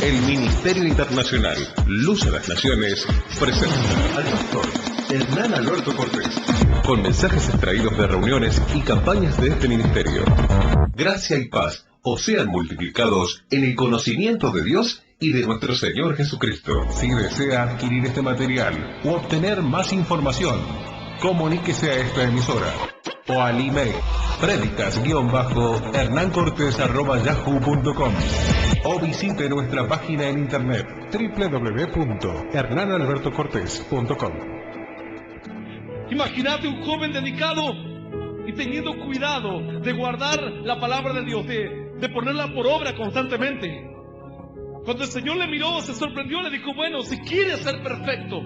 El Ministerio Internacional Luz a las Naciones presenta al pastor Hernán Alberto Cortés, con mensajes extraídos de reuniones y campañas de este ministerio. Gracia y paz os sean multiplicados en el conocimiento de Dios y de nuestro Señor Jesucristo. Si desea adquirir este material u obtener más información, comuníquese a esta emisora o al email predicas-hernancortes@yahoo.com o visite nuestra página en internet www.hernanalbertocortes.com. Imagínate un joven dedicado y teniendo cuidado de guardar la palabra de Dios, de ponerla por obra constantemente. Cuando el Señor le miró, se sorprendió, le dijo: bueno, si quieres ser perfecto,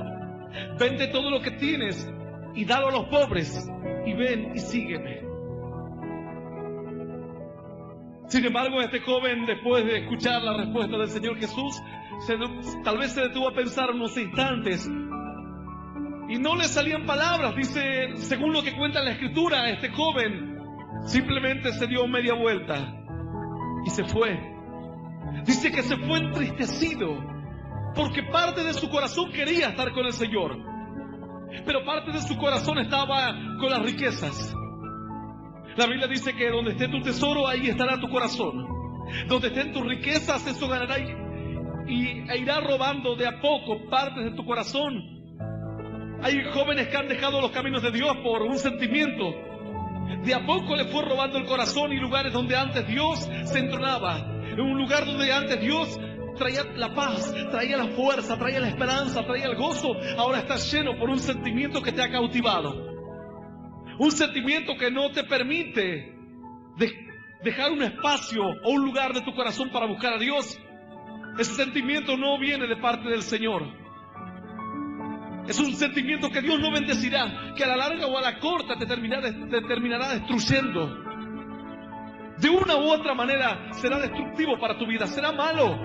vende todo lo que tienes y dalo a los pobres, y ven y sígueme. Sin embargo, este joven, después de escuchar la respuesta del Señor Jesús, tal vez se detuvo a pensar unos instantes y no le salían palabras. Dice, según lo que cuenta la Escritura, este joven simplemente se dio media vuelta y se fue. Dice que se fue entristecido porque parte de su corazón quería estar con el Señor, pero parte de su corazón estaba con las riquezas. La Biblia dice que donde esté tu tesoro, ahí estará tu corazón. Donde estén tus riquezas, eso ganará e irá robando de a poco partes de tu corazón. Hay jóvenes que han dejado los caminos de Dios por un sentimiento. De a poco le fue robando el corazón, y lugares donde antes Dios se entronaba, en un lugar donde antes Dios traía la paz, traía la fuerza, traía la esperanza, traía el gozo, ahora estás lleno por un sentimiento que te ha cautivado. Un sentimiento que no te permite dejar un espacio o un lugar de tu corazón para buscar a Dios. Ese sentimiento no viene de parte del Señor. Es un sentimiento que Dios no bendecirá, que a la larga o a la corta te terminará destruyendo. De una u otra manera será destructivo para tu vida, será malo.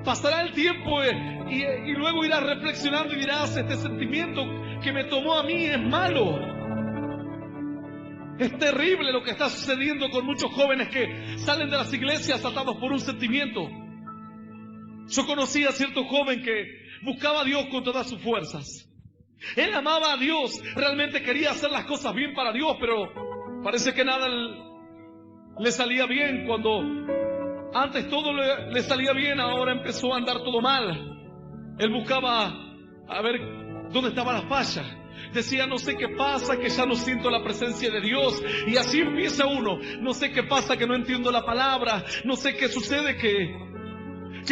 Pasará el tiempo y luego irás reflexionando y dirás: este sentimiento que me tomó a mí es malo. Es terrible lo que está sucediendo con muchos jóvenes que salen de las iglesias atados por un sentimiento. Yo conocí a cierto joven que buscaba a Dios con todas sus fuerzas. Él amaba a Dios, realmente quería hacer las cosas bien para Dios, pero parece que nada le salía bien. Cuando antes todo le salía bien, ahora empezó a andar todo mal. Él buscaba a ver dónde estaba la falla. Decía: no sé qué pasa, que ya no siento la presencia de Dios. Y así empieza uno: no sé qué pasa, que no entiendo la palabra. No sé qué sucede, que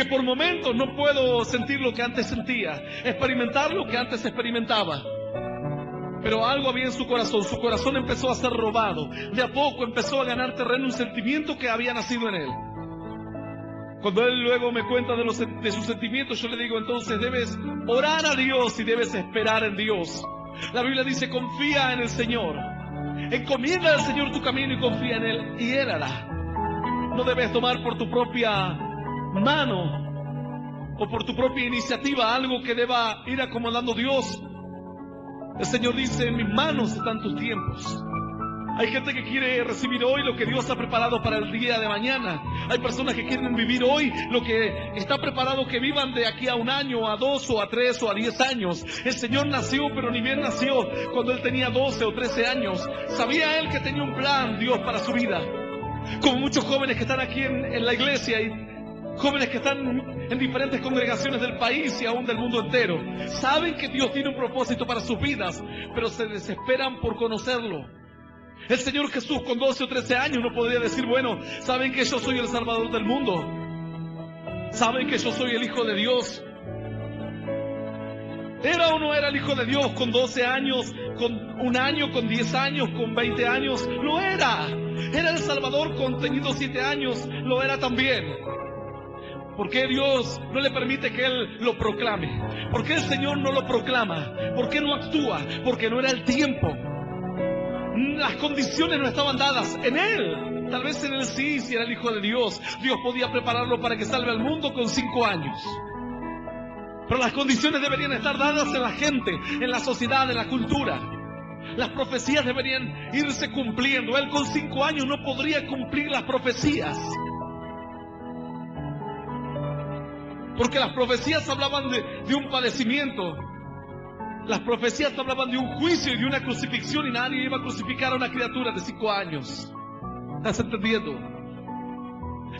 por momentos no puedo sentir lo que antes sentía, experimentar lo que antes experimentaba. Pero algo había en su corazón empezó a ser robado. De a poco empezó a ganar terreno un sentimiento que había nacido en él. Cuando él luego me cuenta de sus sentimientos, yo le digo: entonces debes orar a Dios y debes esperar en Dios. La Biblia dice: confía en el Señor, encomienda al Señor tu camino y confía en Él, y Él hará. No debes tomar por tu propia mano o por tu propia iniciativa algo que deba ir acomodando Dios. El Señor dice: en mis manos están tus tiempos. Hay gente que quiere recibir hoy lo que Dios ha preparado para el día de mañana. Hay personas que quieren vivir hoy lo que está preparado que vivan de aquí a 1 año, a 2 o a 3 o a 10 años. El Señor nació, pero ni bien nació cuando Él tenía 12 o 13 años. Sabía Él que tenía un plan, Dios, para su vida. Como muchos jóvenes que están aquí en la iglesia, y jóvenes que están en diferentes congregaciones del país y aún del mundo entero, saben que Dios tiene un propósito para sus vidas, pero se desesperan por conocerlo. El Señor Jesús con 12 o 13 años no podría decir: bueno, saben que yo soy el Salvador del mundo, saben que yo soy el Hijo de Dios. ¿Era o no era el Hijo de Dios con 12 años, con 1 año, con 10 años, con 20 años? Lo era. Era el Salvador con tenido 7 años, lo era también. ¿Por qué Dios no le permite que Él lo proclame? ¿Por qué el Señor no lo proclama? ¿Por qué no actúa? Porque no era el tiempo. Las condiciones no estaban dadas en Él. Tal vez en Él sí, si era el Hijo de Dios, Dios podía prepararlo para que salve al mundo con 5 años. Pero las condiciones deberían estar dadas en la gente, en la sociedad, en la cultura. Las profecías deberían irse cumpliendo. Él con 5 años no podría cumplir las profecías. Porque las profecías hablaban de un padecimiento. Las profecías hablaban de un juicio y de una crucifixión, y nadie iba a crucificar a una criatura de 5 años. ¿Estás entendiendo?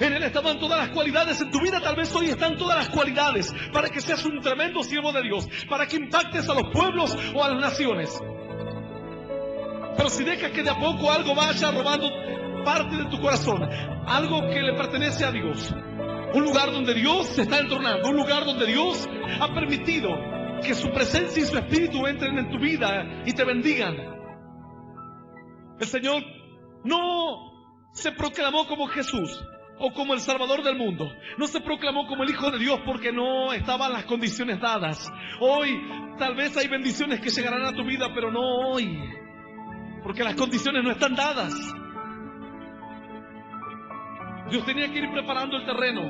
En Él estaban todas las cualidades. En tu vida tal vez hoy están todas las cualidades para que seas un tremendo siervo de Dios, para que impactes a los pueblos o a las naciones. Pero si dejas que de a poco algo vaya robando parte de tu corazón, algo que le pertenece a Dios, un lugar donde Dios se está entornando, un lugar donde Dios ha permitido que su presencia y su espíritu entren en tu vida y te bendigan. El Señor no se proclamó como Jesús o como el Salvador del mundo. No se proclamó como el Hijo de Dios porque no estaban las condiciones dadas. Hoy tal vez hay bendiciones que llegarán a tu vida, pero no hoy, porque las condiciones no están dadas. Dios tenía que ir preparando el terreno.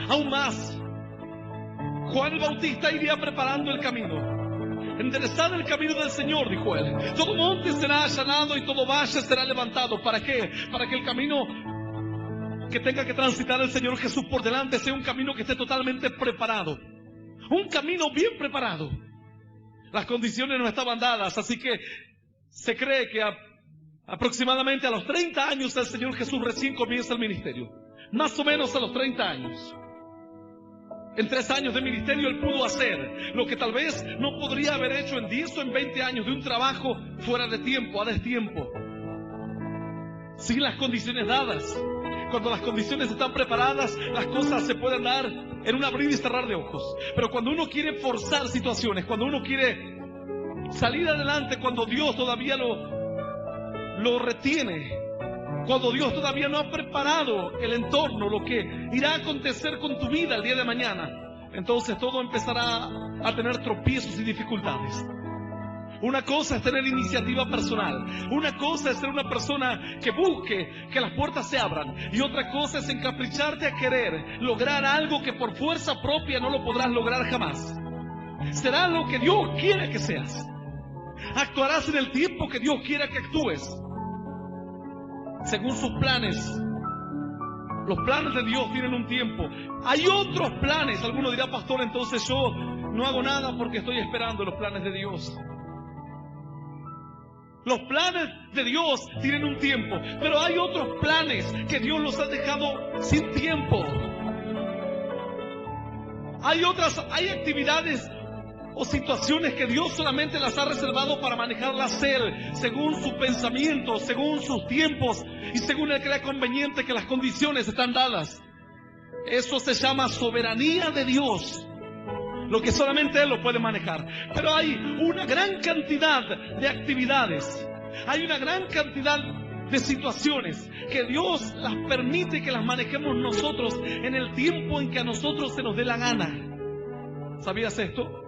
Aún más, Juan el Bautista iría preparando el camino. Enderezad el camino del Señor, dijo él. Todo monte será allanado y todo valle será levantado. ¿Para qué? Para que el camino que tenga que transitar el Señor Jesús por delante sea un camino que esté totalmente preparado. Un camino bien preparado. Las condiciones no estaban dadas, así que se cree que aproximadamente a los 30 años el Señor Jesús recién comienza el ministerio. Más o menos a los 30 años. En 3 años de ministerio Él pudo hacer lo que tal vez no podría haber hecho en 10 o en 20 años de un trabajo fuera de tiempo, a destiempo. Sin las condiciones dadas. Cuando las condiciones están preparadas, las cosas se pueden dar en un abrir y cerrar de ojos. Pero cuando uno quiere forzar situaciones, cuando uno quiere salir adelante, cuando Dios todavía lo retiene, cuando Dios todavía no ha preparado el entorno, lo que irá a acontecer con tu vida el día de mañana, entonces todo empezará a tener tropiezos y dificultades. Una cosa es tener iniciativa personal, una cosa es ser una persona que busque que las puertas se abran, y otra cosa es encapricharte a querer lograr algo que por fuerza propia no lo podrás lograr jamás. Será lo que Dios quiere que seas. Actuarás en el tiempo que Dios quiera que actúes, según sus planes. Los planes de Dios tienen un tiempo. Hay otros planes. Alguno dirá: pastor, entonces yo no hago nada porque estoy esperando los planes de Dios. Los planes de Dios tienen un tiempo, pero hay otros planes que Dios los ha dejado sin tiempo. Hay actividades o situaciones que Dios solamente las ha reservado para manejarlas Él, según su pensamiento, según sus tiempos y según Él crea conveniente que las condiciones están dadas. Eso se llama soberanía de Dios, lo que solamente Él lo puede manejar. Pero hay una gran cantidad de actividades, hay una gran cantidad de situaciones que Dios las permite que las manejemos nosotros en el tiempo en que a nosotros se nos dé la gana. ¿Sabías esto?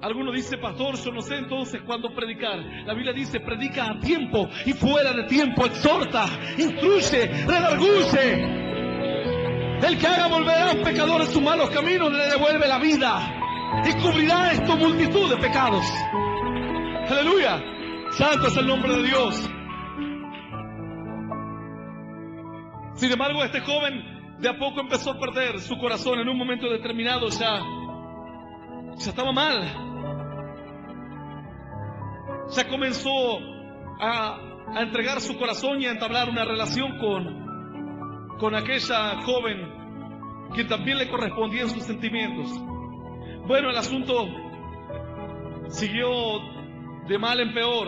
Alguno dice: pastor, yo no sé entonces cuándo predicar. La Biblia dice: predica a tiempo y fuera de tiempo, exhorta, instruye, redarguye. El que haga volver a un pecador en sus malos caminos le devuelve la vida y cubrirá esto multitud de pecados. Aleluya, santo es el nombre de Dios. Sin embargo, este joven de a poco empezó a perder su corazón. En un momento determinado ya estaba mal. Ya comenzó a entregar su corazón y a entablar una relación con aquella joven que también le correspondían sus sentimientos. Bueno, el asunto siguió de mal en peor,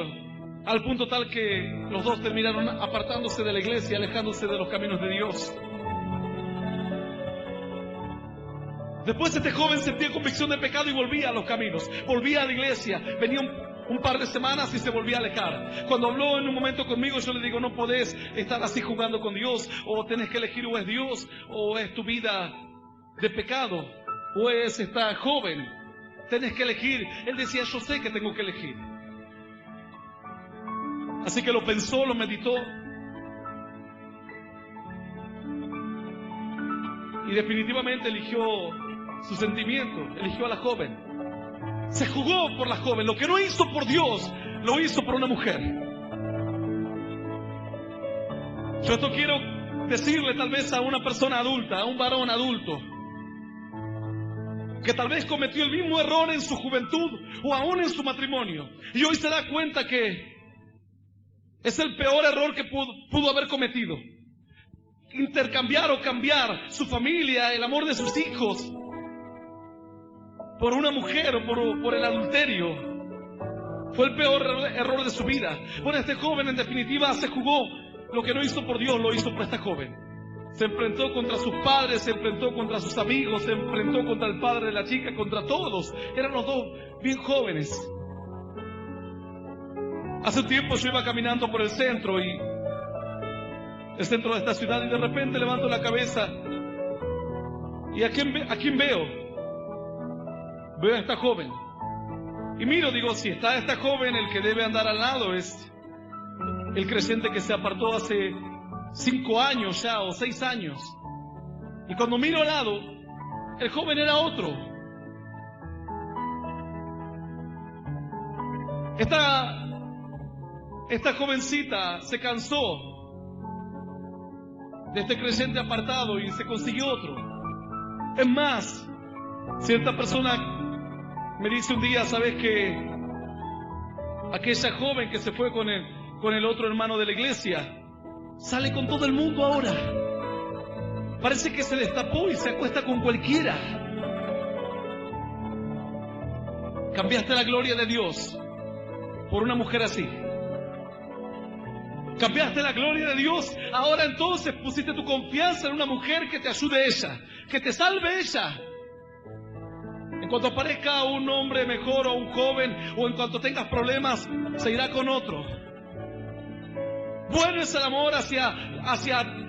al punto tal que los dos terminaron apartándose de la iglesia, alejándose de los caminos de Dios. Después este joven sentía convicción de pecado y volvía a los caminos, volvía a la iglesia, venía un par de semanas y se volvía a alejar. Cuando habló en un momento conmigo, yo le digo: no podés estar así jugando con Dios, o tenés que elegir, o es Dios o es tu vida de pecado, o es esta joven, tenés que elegir. Él decía: yo sé que tengo que elegir. Así que lo pensó, lo meditó y definitivamente eligió su sentimiento, eligió a la joven. Se jugó por la joven. Lo que no hizo por Dios, lo hizo por una mujer. Yo esto quiero decirle tal vez a una persona adulta, a un varón adulto. que tal vez cometió el mismo error en su juventud o aún en su matrimonio, y hoy se da cuenta que es el peor error que pudo haber cometido. Intercambiar o cambiar su familia, el amor de sus hijos, por una mujer o por el adulterio. Fue el peor error de su vida. Bueno, este joven en definitiva se jugó. Lo que no hizo por Dios, lo hizo por esta joven. Se enfrentó contra sus padres, se enfrentó contra sus amigos, se enfrentó contra el padre de la chica, contra todos. Eran los dos bien jóvenes. Hace un tiempo yo iba caminando por el centro de esta ciudad, y de repente levanto la cabeza. ¿Y a quién veo? Veo a esta joven. Y miro, digo, si está esta joven, el que debe andar al lado es el creyente que se apartó hace 5 años ya, o 6 años. Y cuando miro al lado, el joven era otro. Esta jovencita se cansó de este creyente apartado y se consiguió otro. Es más, cierta persona me dice un día, ¿sabes qué? Aquella joven que se fue con el otro hermano de la iglesia sale con todo el mundo ahora. Parece que se destapó y se acuesta con cualquiera. Cambiaste la gloria de Dios por una mujer así. Cambiaste la gloria de Dios. Ahora entonces pusiste tu confianza en una mujer que te ayude ella, que te salve ella. En cuanto aparezca un hombre mejor o un joven, o en cuanto tengas problemas, se irá con otro. Bueno es el amor hacia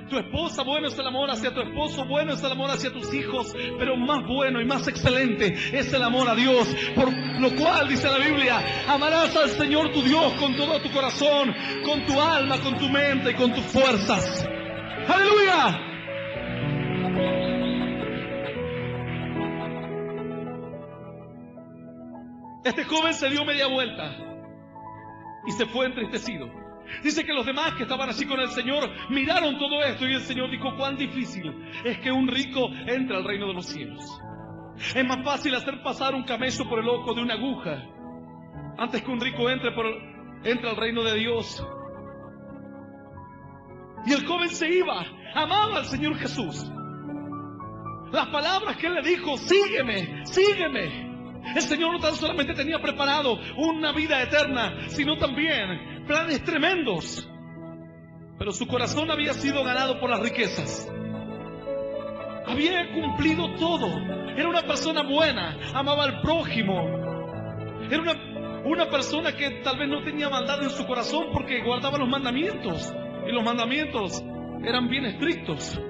tu esposa, bueno es el amor hacia tu esposo, bueno es el amor hacia tus hijos, pero más bueno y más excelente es el amor a Dios. Por lo cual, dice la Biblia, amarás al Señor tu Dios con todo tu corazón, con tu alma, con tu mente y con tus fuerzas. ¡Aleluya! Este joven se dio media vuelta y se fue entristecido. Dice que los demás que estaban así con el Señor miraron todo esto y el Señor dijo: cuán difícil es que un rico entre al reino de los cielos. Es más fácil hacer pasar un camello por el ojo de una aguja antes que un rico entre al reino de Dios. Y el joven se iba, amaba al Señor Jesús. Las palabras que él le dijo: sígueme, sígueme. El Señor no tan solamente tenía preparado una vida eterna, sino también planes tremendos. Pero su corazón había sido ganado por las riquezas. Había cumplido todo. Era una persona buena, amaba al prójimo. Era una persona que tal vez no tenía maldad en su corazón porque guardaba los mandamientos. Y los mandamientos eran bien estrictos.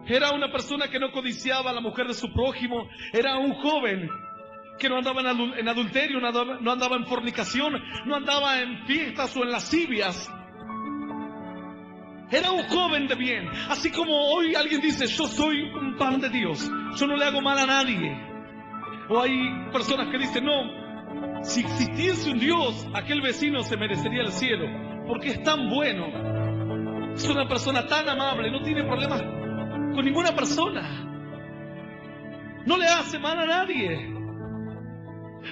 Era una persona que no codiciaba a la mujer de su prójimo. Era un joven que no andaba en adulterio, no andaba en fornicación, no andaba en fiestas o en lascivias. Era un joven de bien. Así como hoy alguien dice: yo soy un pan de Dios, yo no le hago mal a nadie. O hay personas que dicen: no, si existiese un Dios, aquel vecino se merecería el cielo, porque es tan bueno. Es una persona tan amable, no tiene problemas con ninguna persona, no le hace mal a nadie.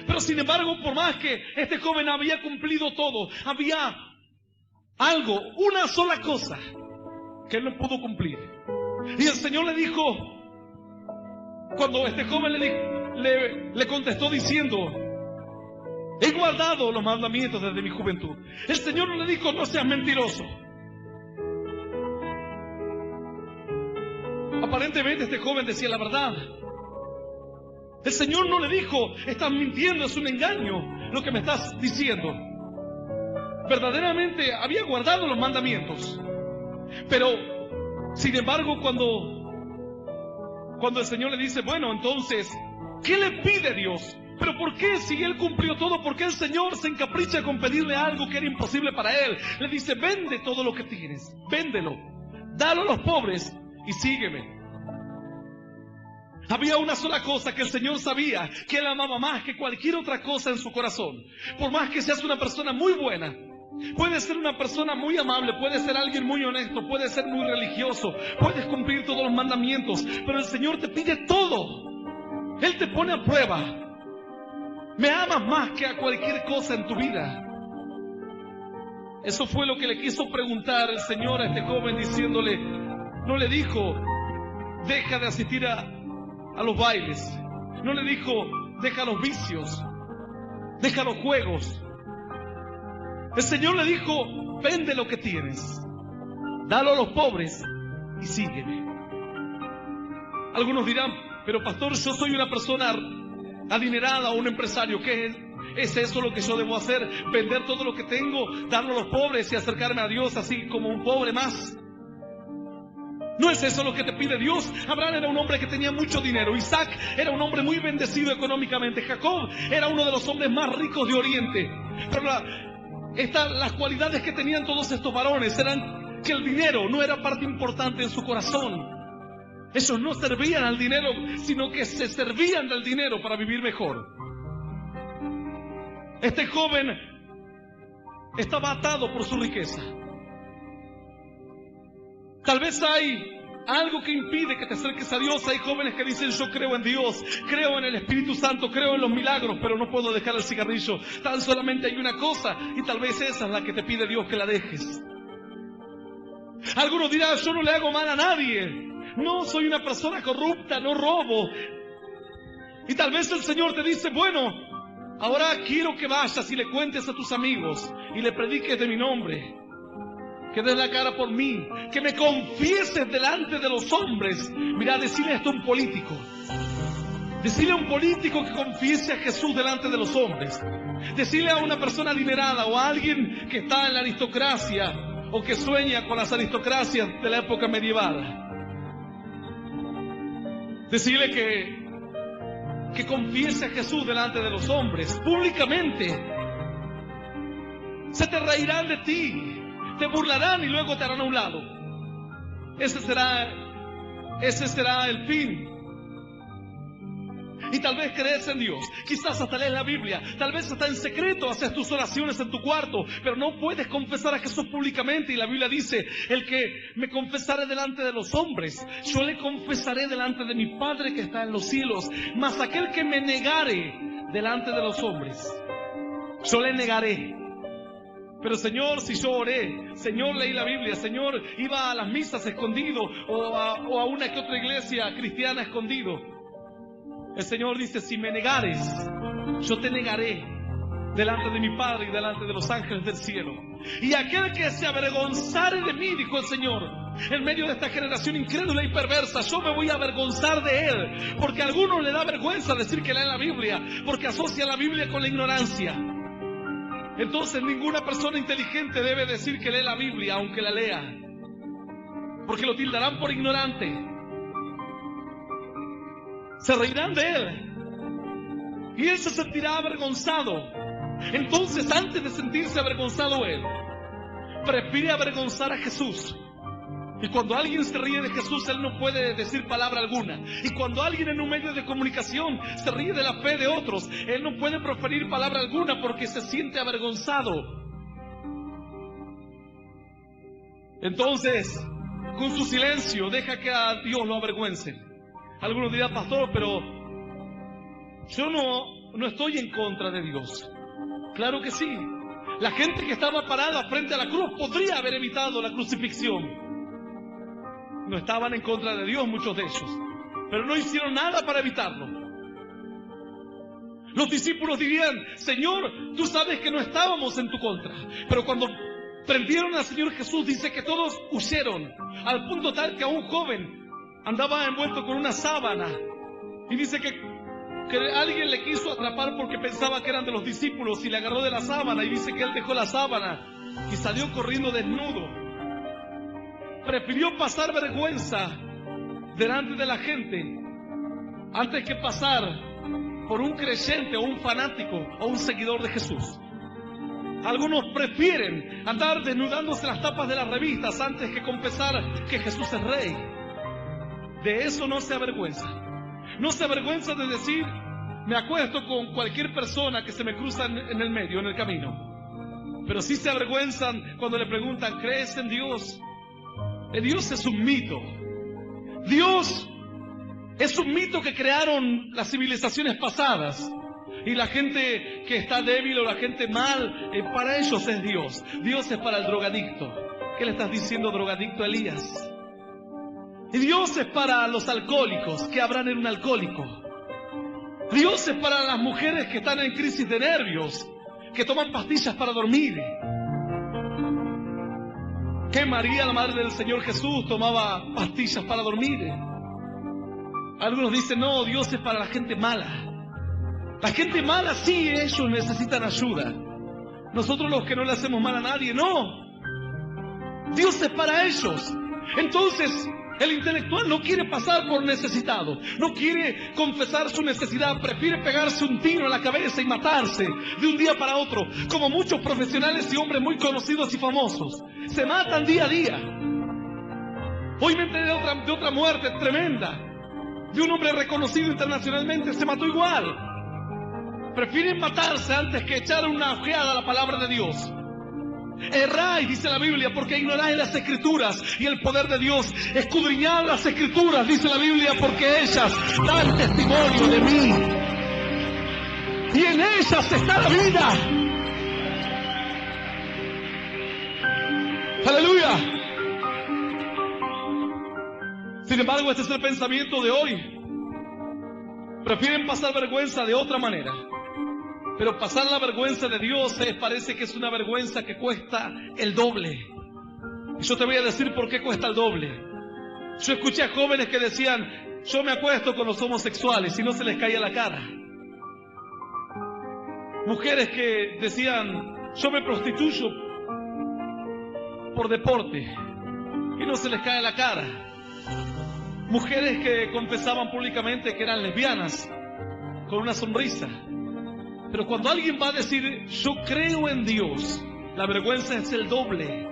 Pero sin embargo, por más que este joven había cumplido todo, había algo, una sola cosa que él no pudo cumplir. Y el Señor le dijo, cuando este joven le contestó diciendo: he guardado los mandamientos desde mi juventud. El Señor le dijo: no seas mentiroso. Aparentemente este joven decía la verdad. El Señor no le dijo: estás mintiendo, es un engaño lo que me estás diciendo. Verdaderamente había guardado los mandamientos. Pero, sin embargo, cuando el Señor le dice: bueno, entonces, ¿qué le pide Dios? ¿Pero por qué, si él cumplió todo, por qué el Señor se encapricha con pedirle algo que era imposible para él? Le dice: vende todo lo que tienes, véndelo, dalo a los pobres y sígueme. Había una sola cosa que el Señor sabía que él amaba más que cualquier otra cosa en su corazón. Por más que seas una persona muy buena, puedes ser una persona muy amable, puedes ser alguien muy honesto, puedes ser muy religioso, puedes cumplir todos los mandamientos, pero el Señor te pide todo. Él te pone a prueba. Me amas más que a cualquier cosa en tu vida. Eso fue lo que le quiso preguntar el Señor a este joven, diciéndole, no le dijo, deja de asistir a los bailes. No le dijo, deja los vicios, deja los juegos. El Señor le dijo, vende lo que tienes, dalo a los pobres y sígueme. Algunos dirán, pero pastor, yo soy una persona adinerada o un empresario. ¿Qué es eso lo que yo debo hacer? Vender todo lo que tengo, darlo a los pobres y acercarme a Dios así como un pobre más. No es eso lo que te pide Dios. Abraham era un hombre que tenía mucho dinero. Isaac era un hombre muy bendecido económicamente. Jacob era uno de los hombres más ricos de Oriente. Pero las cualidades que tenían todos estos varones eran que el dinero no era parte importante en su corazón. Ellos no servían al dinero, sino que se servían del dinero para vivir mejor. Este joven estaba atado por su riqueza. Tal vez hay algo que impide que te acerques a Dios. Hay jóvenes que dicen, yo creo en Dios, creo en el Espíritu Santo, creo en los milagros, pero no puedo dejar el cigarrillo. Tan solamente hay una cosa, y tal vez esa es la que te pide Dios que la dejes. Algunos dirán, yo no le hago mal a nadie, no soy una persona corrupta, no robo. Y tal vez el Señor te dice, bueno, ahora quiero que vayas y le cuentes a tus amigos y le prediques de mi nombre, que des la cara por mí, que me confieses delante de los hombres. Mira, decirle esto a un político. Decirle a un político que confiese a Jesús delante de los hombres. Decirle a una persona adinerada o a alguien que está en la aristocracia o que sueña con las aristocracias de la época medieval. Decirle que confiese a Jesús delante de los hombres, públicamente. Se te reirán de ti, te burlarán y luego te harán a un lado. Ese será el fin. Y tal vez crees en Dios, quizás hasta lees la Biblia, tal vez hasta en secreto haces tus oraciones en tu cuarto, pero no puedes confesar a Jesús públicamente. Y la Biblia dice, el que me confesare delante de los hombres, yo le confesaré delante de mi Padre que está en los cielos. Mas aquel que me negare delante de los hombres, yo le negaré. Pero Señor, si yo oré, Señor, leí la Biblia, Señor, iba a las misas escondido o a una que otra iglesia cristiana escondido. El Señor dice, si me negares, yo te negaré delante de mi Padre y delante de los ángeles del cielo. Y aquel que se avergonzare de mí, dijo el Señor, en medio de esta generación incrédula y perversa, yo me voy a avergonzar de él. Porque a algunos le da vergüenza decir que leen la Biblia, porque asocia la Biblia con la ignorancia. Entonces ninguna persona inteligente debe decir que lee la Biblia aunque la lea, porque lo tildarán por ignorante. Se reirán de él y él se sentirá avergonzado. Entonces, antes de sentirse avergonzado él, prefiere avergonzar a Jesús. Y cuando alguien se ríe de Jesús, él no puede decir palabra alguna. Y cuando alguien en un medio de comunicación se ríe de la fe de otros, él no puede proferir palabra alguna porque se siente avergonzado. Entonces, con su silencio, deja que a Dios lo avergüence. Algunos dirán, pastor, pero yo no estoy en contra de Dios. Claro que sí. La gente que estaba parada frente a la cruz podría haber evitado la crucifixión. No estaban en contra de Dios muchos de ellos, pero no hicieron nada para evitarlo. Los discípulos dirían, Señor, tú sabes que no estábamos en tu contra. Pero cuando prendieron al Señor Jesús, dice que todos huyeron, al punto tal que a un joven andaba envuelto con una sábana. Y dice que alguien le quiso atrapar porque pensaba que eran de los discípulos y le agarró de la sábana. Y dice que él dejó la sábana y salió corriendo desnudo. Prefirió pasar vergüenza delante de la gente antes que pasar por un creyente o un fanático o un seguidor de Jesús. Algunos prefieren andar desnudándose las tapas de las revistas antes que confesar que Jesús es Rey. De eso no se avergüenza. No se avergüenza de decir, me acuesto con cualquier persona que se me cruza en el medio, en el camino. Pero sí se avergüenzan cuando le preguntan, ¿crees en Dios? Dios es un mito. Dios Es un mito que crearon las civilizaciones pasadas. Y la gente que está débil o la gente mal, para ellos es Dios. Dios es para el drogadicto. ¿Qué le estás diciendo, drogadicto, a Elías? Y Dios es para los alcohólicos. ¿Qué habrán en un alcohólico? Dios es para las mujeres que están en crisis de nervios, que toman pastillas para dormir. Que María, la madre del Señor Jesús, tomaba pastillas para dormir. Algunos dicen, no, Dios es para la gente mala. La gente mala sí, ellos necesitan ayuda. Nosotros los que no le hacemos mal a nadie, no. Dios es para ellos. Entonces, el intelectual no quiere pasar por necesitado, no quiere confesar su necesidad, prefiere pegarse un tiro en la cabeza y matarse de un día para otro, como muchos profesionales y hombres muy conocidos y famosos. Se matan día a día. Hoy me enteré de otra muerte tremenda, de un hombre reconocido internacionalmente, se mató igual. Prefieren matarse antes que echar una ojeada a la palabra de Dios. Erráis, dice la Biblia, porque ignoráis las Escrituras y el poder de Dios. Escudriñad las Escrituras, dice la Biblia, porque ellas dan testimonio de mí. Y en ellas está la vida. ¡Aleluya! Sin embargo, este es el pensamiento de hoy. Prefieren pasar vergüenza de otra manera. Pero pasar la vergüenza de Dios parece que es una vergüenza que cuesta el doble. Y yo te voy a decir por qué cuesta el doble. Yo escuché a jóvenes que decían, yo me acuesto con los homosexuales y no se les caía la cara. Mujeres que decían, yo me prostituyo por deporte y no se les cae la cara. Mujeres que confesaban públicamente que eran lesbianas con una sonrisa. Pero cuando alguien va a decir, yo creo en Dios, la vergüenza es el doble.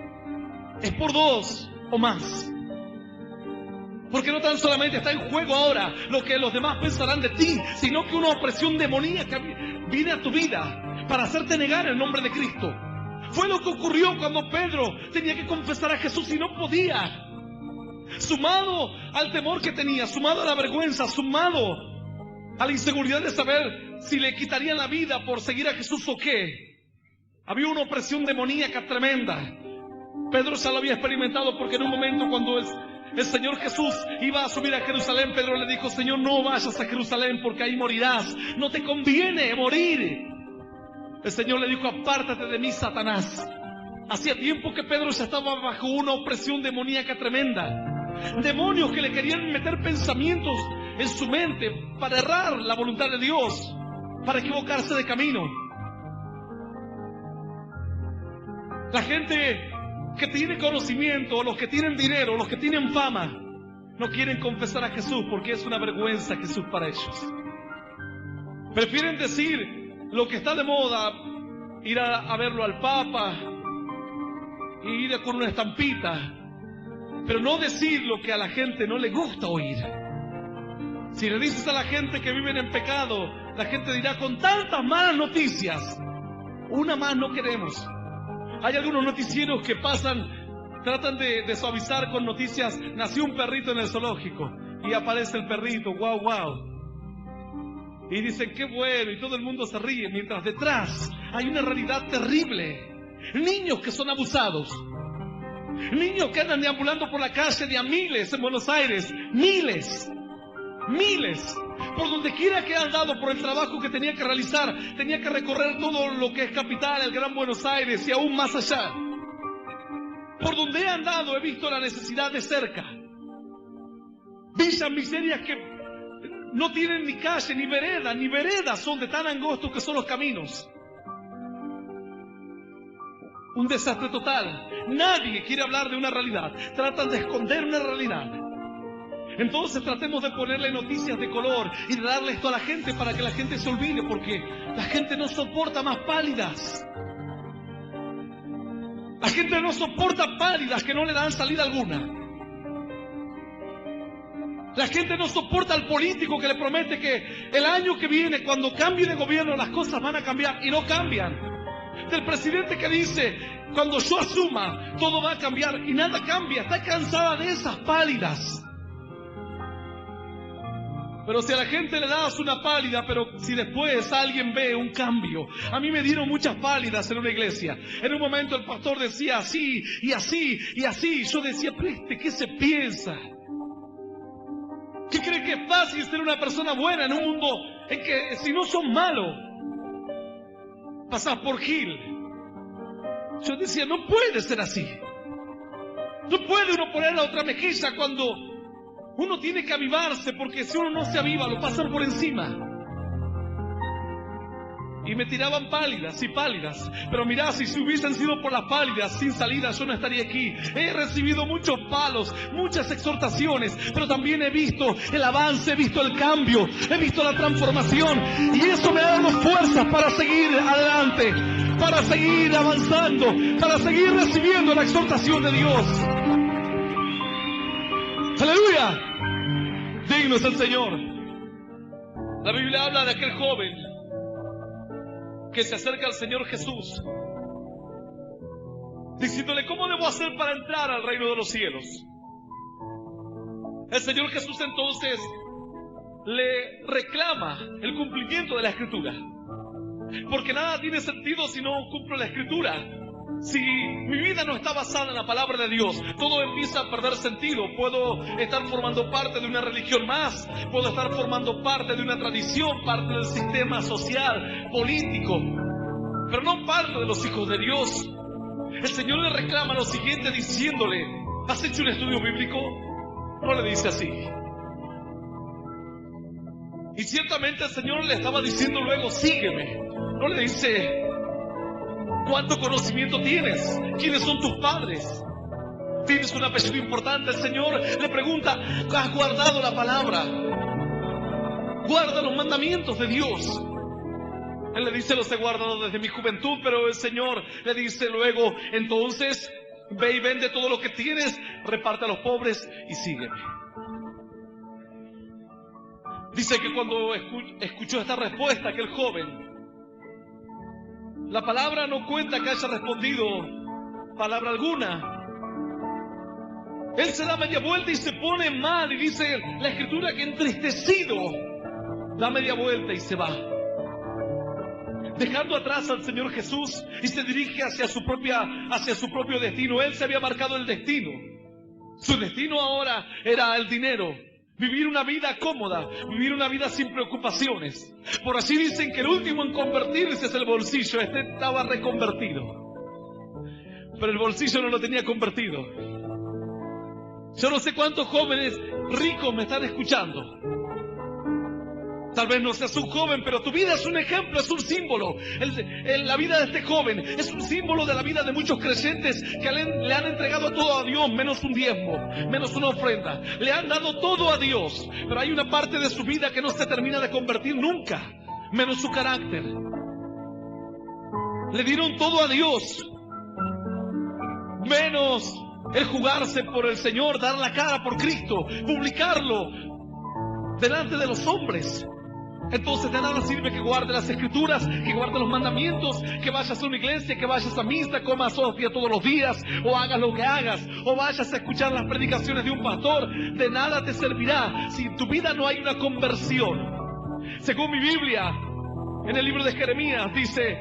Es por dos o más. Porque no tan solamente está en juego ahora lo que los demás pensarán de ti, sino que una opresión demoníaca viene a tu vida para hacerte negar el nombre de Cristo. Fue lo que ocurrió cuando Pedro tenía que confesar a Jesús y no podía. Sumado al temor que tenía, sumado a la vergüenza, sumado a la inseguridad de saber si le quitarían la vida por seguir a Jesús o qué. Había una opresión demoníaca tremenda. Pedro ya lo había experimentado, porque en un momento cuando el Señor Jesús iba a subir a Jerusalén, Pedro le dijo, Señor, no vayas a Jerusalén porque ahí morirás. No te conviene morir. El Señor le dijo, apártate de mí, Satanás. Hacía tiempo que Pedro ya estaba bajo una opresión demoníaca tremenda. Demonios que le querían meter pensamientos en su mente para errar la voluntad de Dios, para equivocarse de camino. La gente que tiene conocimiento, los que tienen dinero, los que tienen fama, no quieren confesar a Jesús porque es una vergüenza Jesús para ellos. Prefieren decir lo que está de moda, ir a verlo al Papa, e ir con una estampita, pero no decir lo que a la gente no le gusta oír. Si le dices a la gente que viven en pecado, la gente dirá, con tantas malas noticias, una más no queremos. Hay algunos noticieros que tratan de suavizar con noticias, nació un perrito en el zoológico, y aparece el perrito, guau, guau. Y dicen, qué bueno, y todo el mundo se ríe, mientras detrás hay una realidad terrible. Niños que son abusados. Niños que andan deambulando por la calle de a miles en Buenos Aires. Miles. Por donde quiera que han dado, por el trabajo que tenía que realizar, tenía que recorrer todo lo que es capital, el Gran Buenos Aires y aún más allá. Por donde he andado he visto la necesidad de cerca. Villas miserias que no tienen ni calle, ni vereda, son de tan angostos que son los caminos. Un desastre total. Nadie quiere hablar de una realidad. Tratan de esconder una realidad. Entonces tratemos de ponerle noticias de color y de darle esto a la gente para que la gente se olvide, porque la gente no soporta más pálidas. La gente no soporta pálidas que no le dan salida alguna. La gente no soporta al político que le promete que el año que viene, cuando cambie de gobierno, las cosas van a cambiar y no cambian. Del presidente que dice, cuando yo asuma, todo va a cambiar y nada cambia. Está cansada de esas pálidas. Pero si a la gente le das una pálida, pero si después alguien ve un cambio. A mí me dieron muchas pálidas en una iglesia. En un momento el pastor decía así, y así, y así. Yo decía, pero ¿qué se piensa? ¿Qué cree que es fácil ser una persona buena en un mundo en que si no son malos, pasás por gil? Yo decía, no puede ser así. No puede uno poner la otra mejilla cuando uno tiene que avivarse, porque si uno no se aviva, lo pasan por encima. Y me tiraban pálidas y pálidas. Pero mirá, si hubiesen sido por las pálidas, sin salida, yo no estaría aquí. He recibido muchos palos, muchas exhortaciones, pero también he visto el avance, he visto el cambio, he visto la transformación. Y eso me ha dado fuerzas para seguir adelante, para seguir avanzando, para seguir recibiendo la exhortación de Dios. ¡Aleluya! Digno es el Señor. La Biblia habla de aquel joven que se acerca al Señor Jesús, diciéndole, ¿cómo debo hacer para entrar al reino de los cielos? El Señor Jesús entonces le reclama el cumplimiento de la Escritura, porque nada tiene sentido si no cumplo la Escritura. Si mi vida no está basada en la palabra de Dios, todo empieza a perder sentido. Puedo estar formando parte de una religión más, puedo estar formando parte de una tradición, parte del sistema social, político, pero no parte de los hijos de Dios. El Señor le reclama lo siguiente diciéndole, ¿has hecho un estudio bíblico? No le dice así. Y ciertamente el Señor le estaba diciendo luego, sígueme. No le dice, ¿cuánto conocimiento tienes? ¿Quiénes son tus padres? ¿Tienes un apellido importante? El Señor le pregunta, ¿has guardado la palabra? ¿Guarda los mandamientos de Dios? Él le dice, los he guardado desde mi juventud, pero el Señor le dice luego, entonces, ve y vende todo lo que tienes, reparte a los pobres y sígueme. Dice que cuando escuchó esta respuesta, aquel joven, la palabra no cuenta que haya respondido palabra alguna. Él se da media vuelta y se pone mal, y dice la Escritura que entristecido da media vuelta y se va, dejando atrás al Señor Jesús, y se dirige hacia su propio destino. Él se había marcado el destino. Su destino ahora era el dinero. Vivir una vida cómoda, vivir una vida sin preocupaciones. Por así dicen que el último en convertirse es el bolsillo. Este estaba reconvertido, pero el bolsillo no lo tenía convertido. Yo no sé cuántos jóvenes ricos me están escuchando. Tal vez no seas un joven, pero tu vida es un ejemplo, es un símbolo. La vida de este joven es un símbolo de la vida de muchos creyentes que le han entregado todo a Dios, menos un diezmo, menos una ofrenda. Le han dado todo a Dios, pero hay una parte de su vida que no se termina de convertir nunca, menos su carácter. Le dieron todo a Dios, menos el jugarse por el Señor, dar la cara por Cristo, publicarlo delante de los hombres. Entonces de nada sirve que guarde las Escrituras, que guarde los mandamientos, que vayas a una iglesia, que vayas a misa, comas hostia todos los días, o hagas lo que hagas, o vayas a escuchar las predicaciones de un pastor. De nada te servirá si en tu vida no hay una conversión. Según mi Biblia, en el libro de Jeremías dice,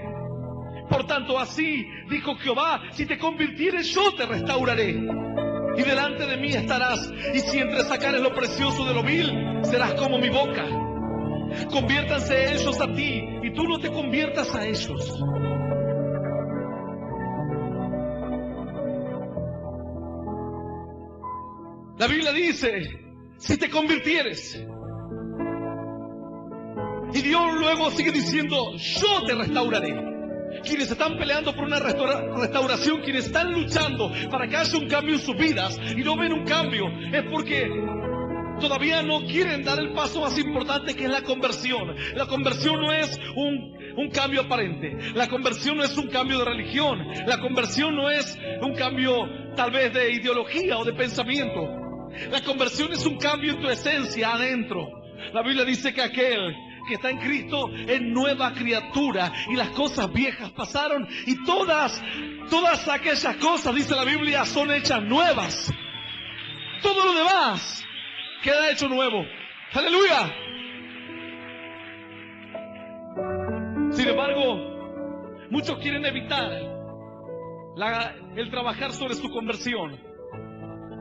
por tanto así dijo Jehová, si te convirtieres yo te restauraré, y delante de mí estarás, y si entresacares lo precioso de lo vil, serás como mi boca. Conviértanse ellos a ti, y tú no te conviertas a ellos. La Biblia dice, si te convirtieres. Y Dios luego sigue diciendo, yo te restauraré. Quienes están peleando por una restauración, quienes están luchando para que haya un cambio en sus vidas y no ven un cambio, es porque todavía no quieren dar el paso más importante, que es la conversión. La conversión no es un cambio aparente. La conversión no es un cambio de religión. La conversión no es un cambio tal vez de ideología o de pensamiento. La conversión es un cambio en tu esencia, adentro. La Biblia dice que aquel que está en Cristo es nueva criatura, y las cosas viejas pasaron y todas aquellas cosas, dice la Biblia, son hechas nuevas. Todo lo demás queda hecho nuevo. ¡Aleluya! Muchos quieren evitar el trabajar sobre su conversión.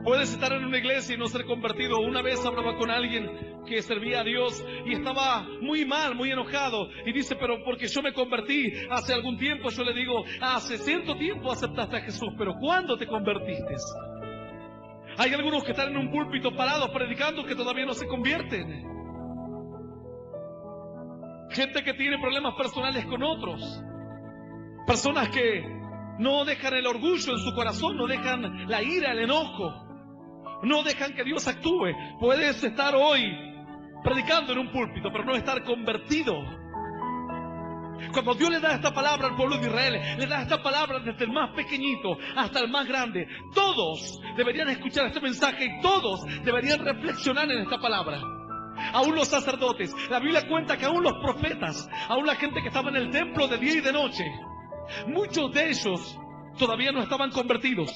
Puedes estar en una iglesia y no ser convertido. Una vez hablaba con alguien que servía a Dios y estaba muy mal, muy enojado. Y dice, pero porque yo me convertí hace algún tiempo. Yo le digo, hace cierto tiempo aceptaste a Jesús, pero ¿cuándo te convertiste? Hay algunos que están en un púlpito parados predicando que todavía no se convierten. Gente que tiene problemas personales con otros. Personas que no dejan el orgullo en su corazón, no dejan la ira, el enojo. No dejan que Dios actúe. Puedes estar hoy predicando en un púlpito, pero no estar convertido. Cuando Dios le da esta palabra al pueblo de Israel, le da esta palabra desde el más pequeñito hasta el más grande. Todos deberían escuchar este mensaje y todos deberían reflexionar en esta palabra. Aún los sacerdotes, la Biblia cuenta que aún los profetas, aún la gente que estaba en el templo de día y de noche, muchos de ellos todavía no estaban convertidos.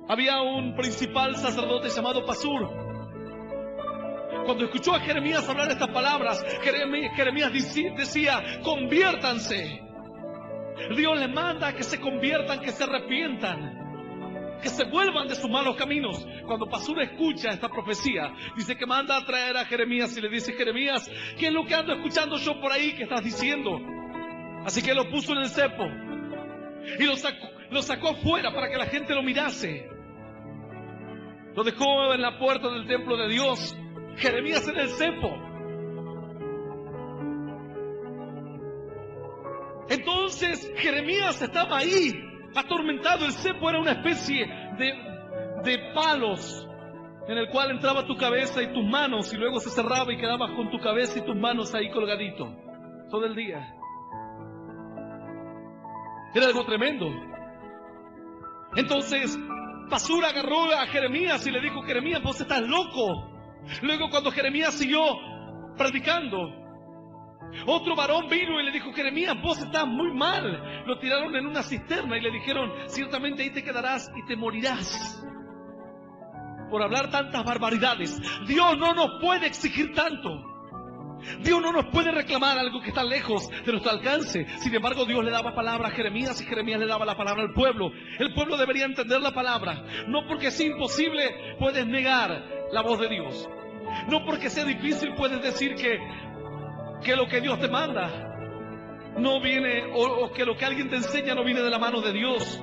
Había un principal sacerdote llamado Pasur. Cuando escuchó a Jeremías hablar estas palabras, Jeremías decía, conviértanse. Dios les manda a que se conviertan, que se arrepientan, que se vuelvan de sus malos caminos. Cuando Pasur escucha esta profecía, dice que manda a traer a Jeremías y le dice, Jeremías, ¿qué es lo que ando escuchando yo por ahí que estás diciendo? Así que lo puso en el cepo y lo sacó afuera para que la gente lo mirase. Lo dejó en la puerta del templo de Dios. Jeremías en el cepo. Entonces Jeremías estaba ahí, atormentado. El cepo era una especie de palos en el cual entraba tu cabeza y tus manos y luego se cerraba y quedabas con tu cabeza y tus manos ahí colgadito todo el día. Era algo tremendo. Entonces Pasur agarró a Jeremías y le dijo, Jeremías, vos estás loco. Luego cuando Jeremías siguió predicando, otro varón vino y le dijo, Jeremías, vos estás muy mal. Lo tiraron en una cisterna y le dijeron, ciertamente ahí te quedarás y te morirás por hablar tantas barbaridades. Dios no nos puede exigir tanto. Dios no nos puede reclamar algo que está lejos de nuestro alcance. Sin embargo, Dios le daba palabra a Jeremías y Jeremías le daba la palabra al pueblo. El pueblo debería entender la palabra. No porque sea imposible puedes negar la voz de Dios. No porque sea difícil puedes decir que lo que Dios te manda no viene, o que lo que alguien te enseña no viene de la mano de Dios.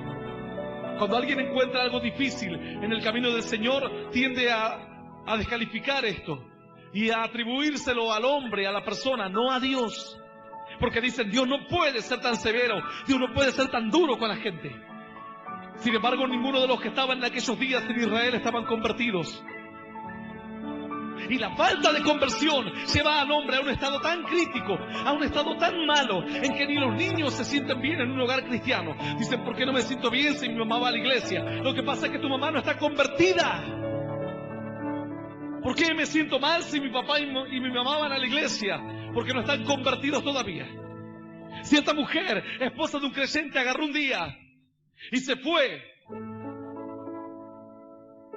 Cuando alguien encuentra algo difícil en el camino del Señor, tiende a descalificar esto y a atribuírselo al hombre, a la persona, no a Dios. Porque dicen, Dios no puede ser tan severo, Dios no puede ser tan duro con la gente. Sin embargo, ninguno de los que estaban en aquellos días en Israel estaban convertidos. Y la falta de conversión lleva al hombre a un estado tan crítico, a un estado tan malo, en que ni los niños se sienten bien en un hogar cristiano. Dicen, ¿por qué no me siento bien si mi mamá va a la iglesia? Lo que pasa es que tu mamá no está convertida. ¿Por qué me siento mal si mi papá y mi mamá van a la iglesia? Porque no están convertidos todavía. Si esta mujer, esposa de un creyente, agarró un día y se fue,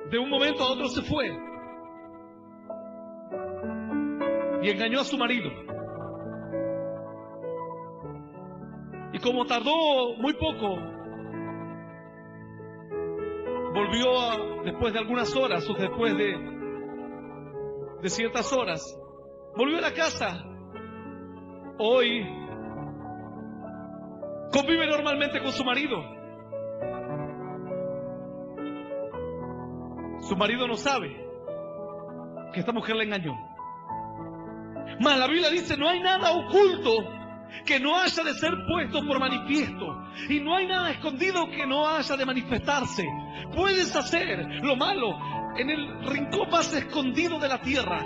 de un momento a otro se fue y engañó a su marido, y como tardó muy poco, volvió después de algunas horas o después de ciertas horas, volvió a la casa. Hoy convive normalmente con su marido. Su marido no sabe que esta mujer le engañó. Mas la Biblia dice, no hay nada oculto que no haya de ser puesto por manifiesto, y no hay nada escondido que no haya de manifestarse. Puedes hacer lo malo en el rincón más escondido de la tierra.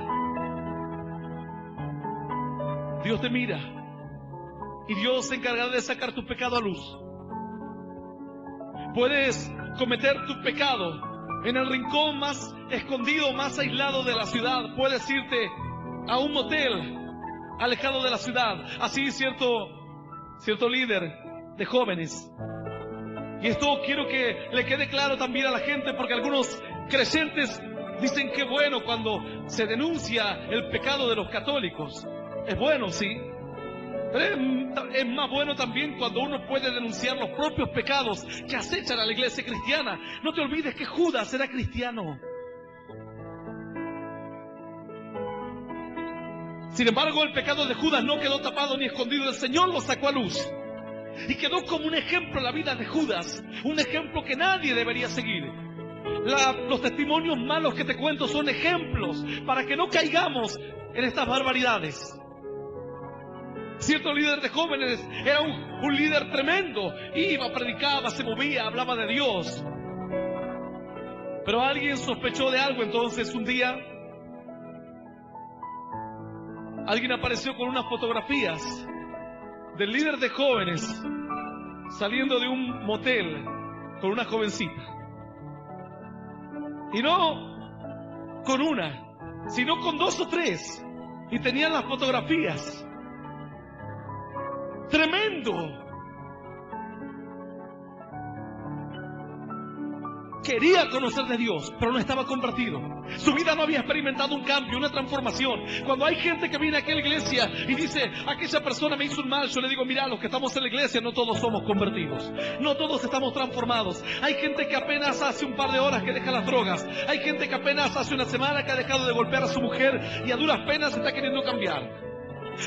Dios te mira y Dios se encargará de sacar tu pecado a luz. Puedes cometer tu pecado en el rincón más escondido, más aislado de la ciudad. Puedes irte a un motel alejado de la ciudad. Así cierto líder de jóvenes. Y esto quiero que le quede claro también a la gente, porque algunos creyentes dicen que bueno cuando se denuncia el pecado de los católicos. Es bueno, sí. Es más bueno también cuando uno puede denunciar los propios pecados que acechan a la iglesia cristiana. No te olvides que Judas era cristiano. Sin embargo, el pecado de Judas no quedó tapado ni escondido. El Señor lo sacó a luz. Y quedó como un ejemplo en la vida de Judas. Un ejemplo que nadie debería seguir. Los testimonios malos que te cuento son ejemplos para que no caigamos en estas barbaridades. Cierto líder de jóvenes era un líder tremendo. Iba, predicaba, se movía, hablaba de Dios. Pero alguien sospechó de algo. Entonces un día alguien apareció con unas fotografías del líder de jóvenes saliendo de un motel con una jovencita. Y no con una, sino con 2 o 3. Y tenían las fotografías. Tremendo. Quería conocer de Dios, pero no estaba convertido. Su vida no había experimentado un cambio, una transformación. Cuando hay gente que viene aquí a la iglesia y dice, aquella persona me hizo un mal, yo le digo, mira, los que estamos en la iglesia no todos somos convertidos. No todos estamos transformados. Hay gente que apenas hace un par de horas que deja las drogas. Hay gente que apenas hace una semana que ha dejado de golpear a su mujer y a duras penas está queriendo cambiar.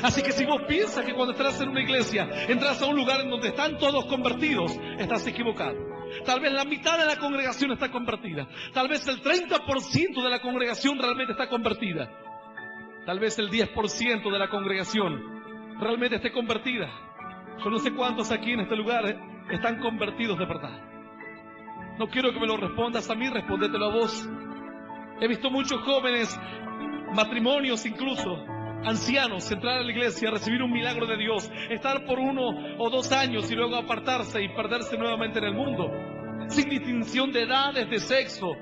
Así que si vos piensas que cuando entras en una iglesia, entras a un lugar en donde están todos convertidos, estás equivocado. Tal vez la mitad de la congregación está convertida. Tal vez el 30% de la congregación realmente está convertida. Tal vez el 10% de la congregación realmente esté convertida. Yo no sé cuántos aquí en este lugar están convertidos de verdad. No quiero que me lo respondas a mí, respóndetelo a vos. He visto muchos jóvenes, matrimonios incluso, ancianos, entrar a la iglesia, recibir un milagro de Dios, estar por 1 o 2 años y luego apartarse y perderse nuevamente en el mundo, sin distinción de edades, de sexo,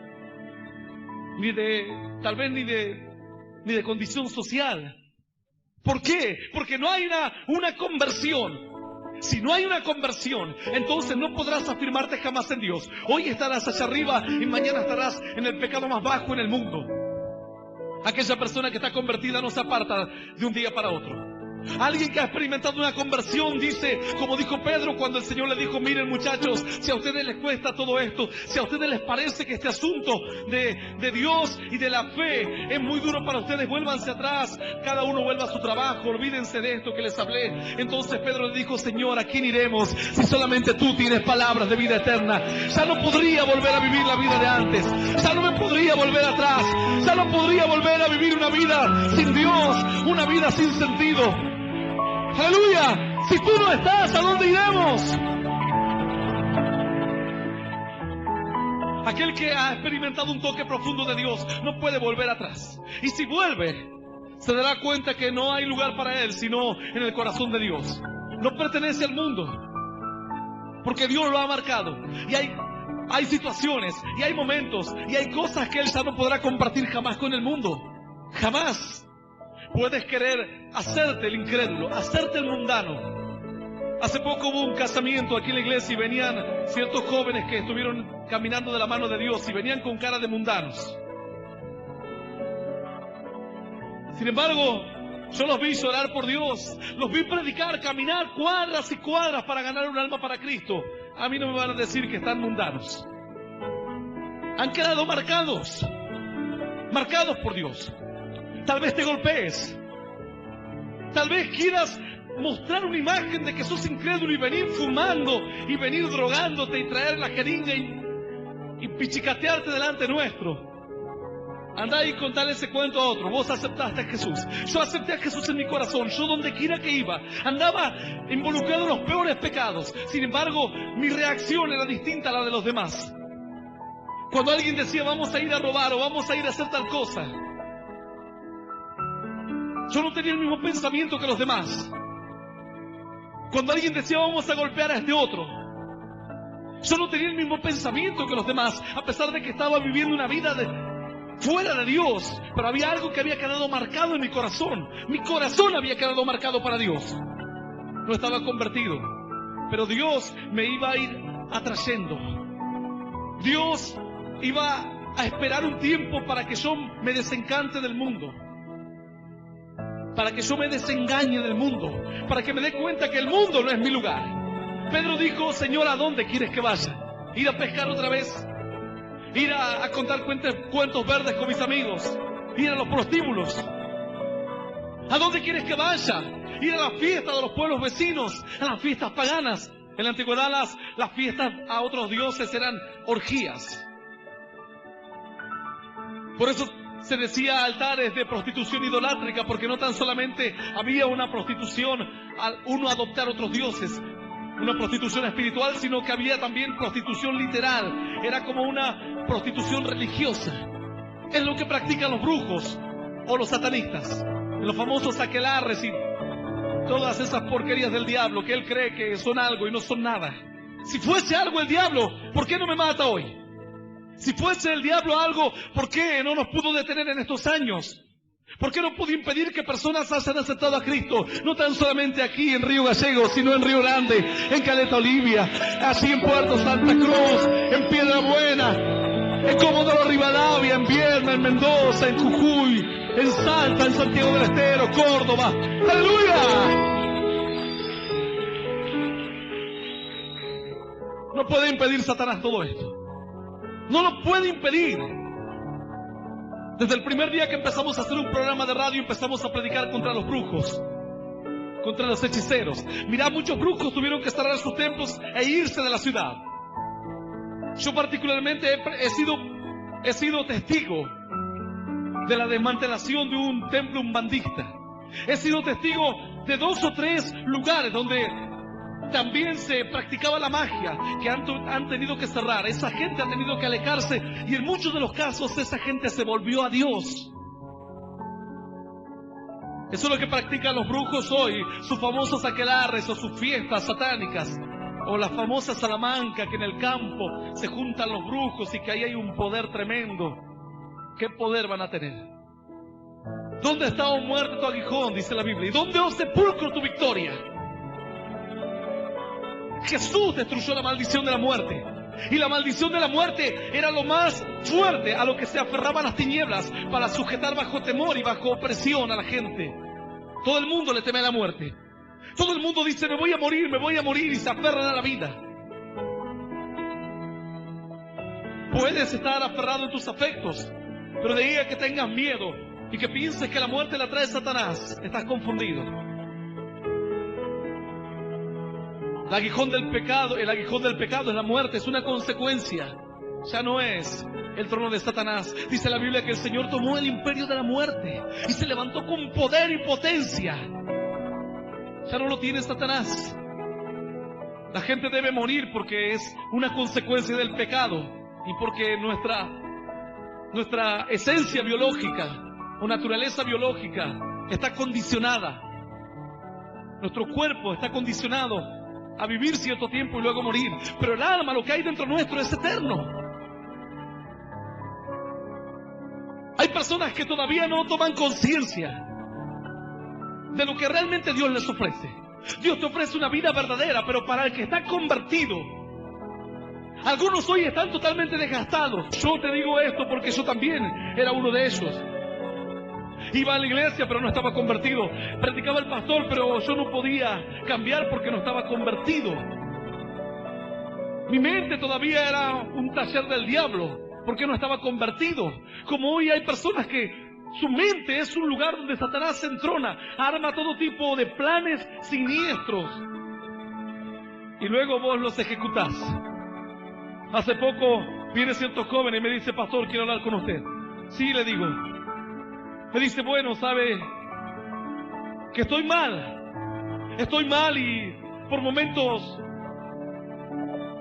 tal vez ni de condición social. ¿Por qué? Porque no hay una conversión. Si no hay una conversión, entonces no podrás afirmarte jamás en Dios. Hoy estarás allá arriba y mañana estarás en el pecado más bajo en el mundo. Aquella persona que está convertida no se aparta de un día para otro. Alguien que ha experimentado una conversión dice, como dijo Pedro cuando el Señor le dijo, miren muchachos, si a ustedes les cuesta todo esto, si a ustedes les parece que este asunto de Dios y de la fe es muy duro para ustedes, vuélvanse atrás, cada uno vuelva a su trabajo, olvídense de esto que les hablé. Entonces Pedro le dijo, Señor, ¿a quién iremos si solamente tú tienes palabras de vida eterna? Ya no podría volver a vivir la vida de antes, ya no me podría volver atrás, ya no podría volver a vivir una vida sin Dios, una vida sin sentido. ¡Aleluya! Si tú no estás, ¿a dónde iremos? Aquel que ha experimentado un toque profundo de Dios no puede volver atrás. Y si vuelve, se dará cuenta que no hay lugar para él, sino en el corazón de Dios. No pertenece al mundo, porque Dios lo ha marcado. Y hay situaciones, y hay momentos, y hay cosas que él ya no podrá compartir jamás con el mundo. Jamás. Puedes querer hacerte el incrédulo, hacerte el mundano. Hace poco hubo un casamiento aquí en la iglesia y venían ciertos jóvenes que estuvieron caminando de la mano de Dios y venían con cara de mundanos. Sin embargo, yo los vi llorar por Dios, los vi predicar, caminar cuadras y cuadras para ganar un alma para Cristo. A mí no me van a decir que están mundanos. Han quedado marcados por Dios. Tal vez te golpees. Tal vez quieras mostrar una imagen de que sos incrédulo y venir fumando y venir drogándote y traer la jeringa y pichicatearte delante nuestro. Andá y contar ese cuento a otro. Vos aceptaste a Jesús. Yo acepté a Jesús en mi corazón. Yo donde quiera que iba, andaba involucrado en los peores pecados. Sin embargo, mi reacción era distinta a la de los demás. Cuando alguien decía vamos a ir a robar o vamos a ir a hacer tal cosa, yo no tenía el mismo pensamiento que los demás. Cuando alguien decía vamos a golpear a este otro, yo no tenía el mismo pensamiento que los demás, a pesar de que estaba viviendo una vida fuera de Dios. Pero había algo que había quedado marcado en mi corazón. Mi corazón había quedado marcado para Dios. No estaba convertido, pero Dios me iba a ir atrayendo. Dios iba a esperar un tiempo para que yo me desencante del mundo. para que yo me desengañe del mundo, para que me dé cuenta que el mundo no es mi lugar. Pedro dijo: Señor, ¿a dónde quieres que vaya? ¿Ir a pescar otra vez? ¿Ir a contar cuentos verdes con mis amigos? ¿Ir a los prostíbulos? ¿A dónde quieres que vaya? ¿Ir a las fiestas de los pueblos vecinos? ¿A las fiestas paganas? En la antigüedad las fiestas a otros dioses eran orgías. Por eso se decía altares de prostitución idolátrica, porque no tan solamente había una prostitución al uno adoptar otros dioses, una prostitución espiritual, sino que había también prostitución literal. Era como una prostitución religiosa. Es lo que practican los brujos o los satanistas, los famosos aquelarres y todas esas porquerías del diablo que él cree que son algo y no son nada. Si fuese algo el diablo, ¿por qué no me mata hoy? Si fuese el diablo algo, ¿por qué no nos pudo detener en estos años? ¿Por qué no pudo impedir que personas hayan aceptado a Cristo? No tan solamente aquí en Río Gallegos, sino en Río Grande, en Caleta Olivia, así en Puerto Santa Cruz, en Piedra Buena, en Comodoro Rivadavia, en Vierna, en Mendoza, en Jujuy, en Salta, en Santiago del Estero, Córdoba. ¡Aleluya! No puede impedir Satanás todo esto. No lo puede impedir. Desde el primer día que empezamos a hacer un programa de radio, empezamos a predicar contra los brujos, contra los hechiceros. Mirá, muchos brujos tuvieron que cerrar sus templos e irse de la ciudad. Yo particularmente he sido testigo de la desmantelación de un templo umbandista. He sido testigo de 2 o 3 lugares donde también se practicaba la magia, que han tenido que cerrar. Esa gente ha tenido que alejarse y en muchos de los casos esa gente se volvió a Dios. Eso es lo que practican los brujos hoy, sus famosos aquelarres o sus fiestas satánicas, o la famosa Salamanca, que en el campo se juntan los brujos y que ahí hay un poder tremendo. ¿Qué poder van a tener? ¿Dónde está, oh muerte, tu aguijón?, dice la Biblia. ¿Y dónde, oh sepulcro, tu victoria? Jesús destruyó la maldición de la muerte. Y la maldición de la muerte era lo más fuerte a lo que se aferraban las tinieblas para sujetar bajo temor y bajo opresión a la gente. Todo el mundo le teme a la muerte. Todo el mundo dice: me voy a morir, y se aferran a la vida. Puedes estar aferrado en tus afectos, pero de ahí a que tengas miedo y que pienses que la muerte la trae Satanás, estás confundido. El aguijón del pecado es la muerte, es una consecuencia. Ya no es el trono de Satanás. Dice la Biblia que el Señor tomó el imperio de la muerte y se levantó con poder y potencia. Ya no lo tiene Satanás. La gente debe morir porque es una consecuencia del pecado y porque nuestra esencia biológica o naturaleza biológica está condicionada. Nuestro cuerpo está condicionado a vivir cierto tiempo y luego morir. Pero el alma, lo que hay dentro nuestro, es eterno. Hay personas que todavía no toman conciencia de lo que realmente Dios les ofrece. Dios te ofrece una vida verdadera, pero para el que está convertido. Algunos hoy están totalmente desgastados. Yo te digo esto porque yo también era uno de ellos. Iba a la iglesia pero no estaba convertido. Predicaba el pastor pero yo no podía cambiar porque no estaba convertido. Mi mente todavía era un taller del diablo porque no estaba convertido. Como hoy hay personas que su mente es un lugar donde Satanás se entrona, arma todo tipo de planes siniestros y luego vos los ejecutás. Hace poco viene cierto joven y me dice: pastor, quiero hablar con usted. Sí, le digo. Me dice: bueno, sabe que estoy mal y por momentos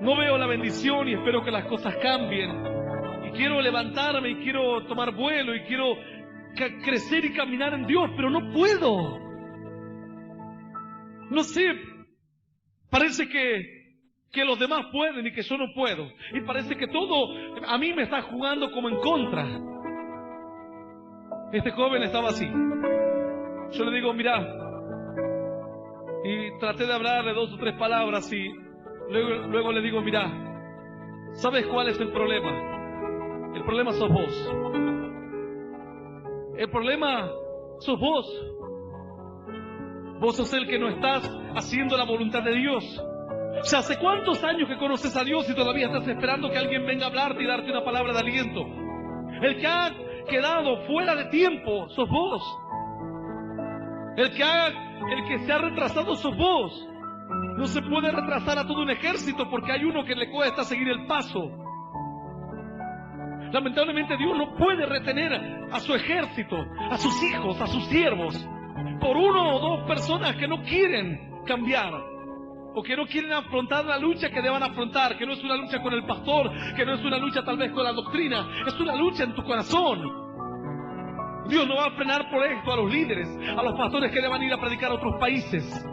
no veo la bendición y espero que las cosas cambien y quiero levantarme y quiero tomar vuelo y quiero crecer y caminar en Dios, pero no puedo. No sé, parece que los demás pueden y que yo no puedo, y parece que todo a mí me está jugando como en contra. Este joven estaba así. Yo le digo: mira, y traté de hablarle 2 o 3 palabras y luego le digo: mira, ¿sabes cuál es el problema? El problema sos vos. El problema sos vos. Vos sos el que no estás haciendo la voluntad de Dios. O sea, ¿hace cuántos años que conoces a Dios y todavía estás esperando que alguien venga a hablarte y darte una palabra de aliento? El que ha quedado fuera de tiempo sos vos. El que se ha retrasado sos vos. No se puede retrasar a todo un ejército porque hay uno que le cuesta seguir el paso. Lamentablemente Dios no puede retener a su ejército, a sus hijos, a sus siervos, por uno o dos personas que no quieren cambiar, o que no quieren afrontar la lucha que deban afrontar, que no es una lucha con el pastor, que no es una lucha tal vez con la doctrina, es una lucha en tu corazón. Dios no va a frenar por esto a los líderes, a los pastores que deban ir a predicar a otros países.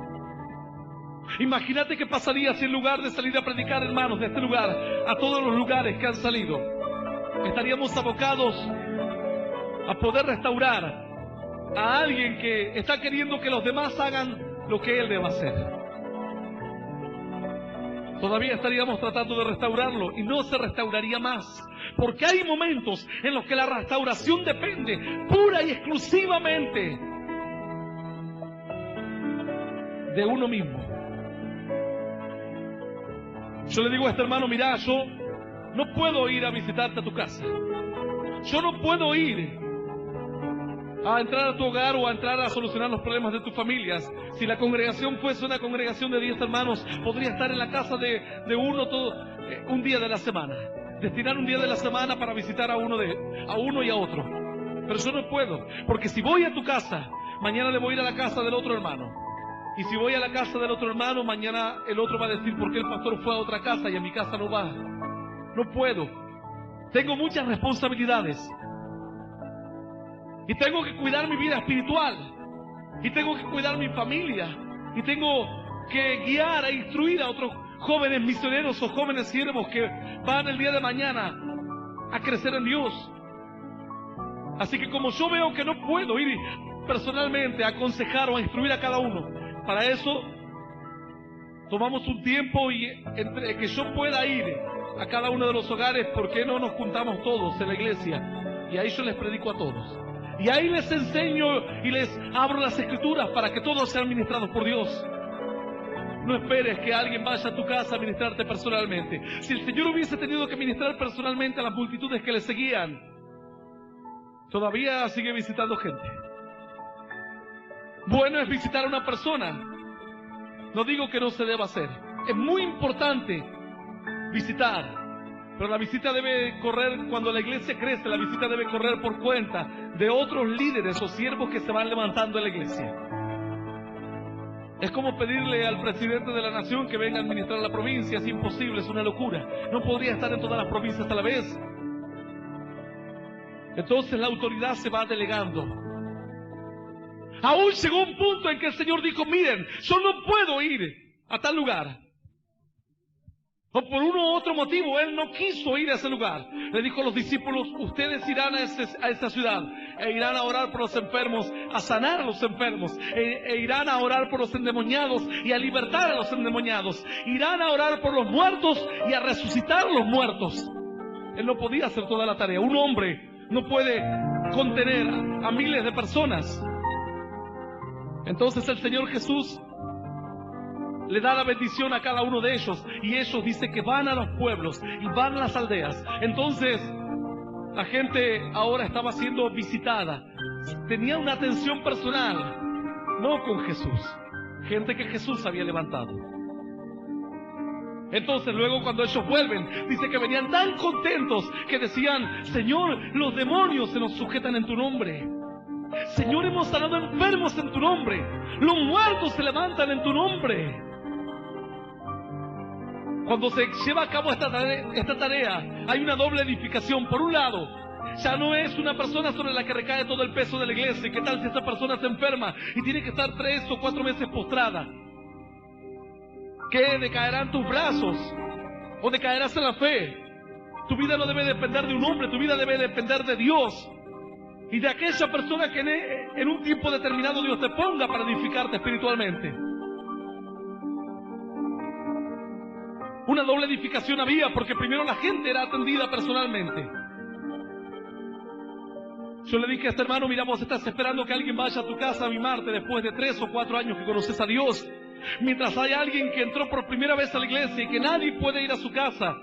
Imagínate qué pasaría si en lugar de salir a predicar, hermanos, de este lugar, a todos los lugares que han salido, estaríamos abocados a poder restaurar a alguien que está queriendo que los demás hagan lo que él deba hacer. Todavía estaríamos tratando de restaurarlo y no se restauraría más. Porque hay momentos en los que la restauración depende pura y exclusivamente de uno mismo. Yo le digo a este hermano, mira, yo no puedo ir a visitarte a tu casa. Yo no puedo ir a entrar a tu hogar o a entrar a solucionar los problemas de tus familias. Si la congregación fuese una congregación de 10 hermanos, podría estar en la casa de uno un día de la semana. Destinar un día de la semana para visitar a uno y a otro. Pero yo no puedo, porque si voy a tu casa, mañana le voy a ir a la casa del otro hermano. Y si voy a la casa del otro hermano, mañana el otro va a decir por qué el pastor fue a otra casa y a mi casa no va. No puedo. Tengo muchas responsabilidades. Y tengo que cuidar mi vida espiritual. Y tengo que cuidar mi familia. Y tengo que guiar e instruir a otros jóvenes misioneros o jóvenes siervos que van el día de mañana a crecer en Dios. Así que como yo veo que no puedo ir personalmente a aconsejar o a instruir a cada uno, para eso tomamos un tiempo y entre que yo pueda ir a cada uno de los hogares, ¿por qué no nos juntamos todos en la iglesia? Y ahí yo les predico a todos. Y ahí les enseño y les abro las escrituras para que todos sean ministrados por Dios. No esperes que alguien vaya a tu casa a ministrarte personalmente. Si el Señor hubiese tenido que ministrar personalmente a las multitudes que le seguían, todavía sigue visitando gente. Bueno es visitar a una persona. No digo que no se deba hacer. Es muy importante visitar. Pero la visita debe correr, cuando la iglesia crece, la visita debe correr por cuenta de otros líderes o siervos que se van levantando en la iglesia. Es como pedirle al presidente de la nación que venga a administrar la provincia. Es imposible, es una locura. No podría estar en todas las provincias a la vez. Entonces la autoridad se va delegando. Aún llegó un punto en que el Señor dijo, miren, yo no puedo ir a tal lugar. O por uno u otro motivo, Él no quiso ir a ese lugar. Le dijo a los discípulos, ustedes irán a esa ciudad, e irán a orar por los enfermos, a sanar a los enfermos, e irán a orar por los endemoniados y a libertar a los endemoniados. Irán a orar por los muertos y a resucitar a los muertos. Él no podía hacer toda la tarea. Un hombre no puede contener a miles de personas. Entonces el Señor Jesús le da la bendición a cada uno de ellos, y ellos dice que van a los pueblos y van a las aldeas. Entonces la gente ahora estaba siendo visitada, tenía una atención personal, no con Jesús, gente que Jesús había levantado. Entonces luego cuando ellos vuelven, dice que venían tan contentos que decían, Señor, los demonios se nos sujetan en tu nombre. Señor, hemos sanado enfermos en tu nombre. Los muertos se levantan en tu nombre. Cuando se lleva a cabo esta tarea, hay una doble edificación. Por un lado, ya no es una persona sobre la que recae todo el peso de la iglesia. ¿Qué tal si esta persona se enferma y tiene que estar 3 o 4 meses postrada? ¿Qué? ¿Decaerán tus brazos? ¿O decaerás en la fe? Tu vida no debe depender de un hombre, tu vida debe depender de Dios. Y de aquella persona que en un tiempo determinado Dios te ponga para edificarte espiritualmente. Una doble edificación había, porque primero la gente era atendida personalmente. Yo le dije a este hermano, mira, vos estás esperando que alguien vaya a tu casa a mimarte después de 3 o 4 años que conoces a Dios. Mientras hay alguien que entró por primera vez a la iglesia y que nadie puede ir a su casa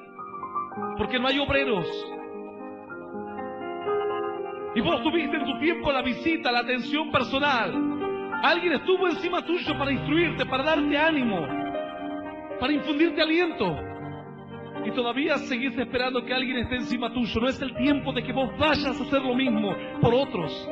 porque no hay obreros. Y vos tuviste en tu tiempo la visita, la atención personal. Alguien estuvo encima tuyo para instruirte, para darte ánimo, para infundirte aliento. Y todavía seguís esperando que alguien esté encima tuyo. No es el tiempo de que vos vayas a hacer lo mismo por otros.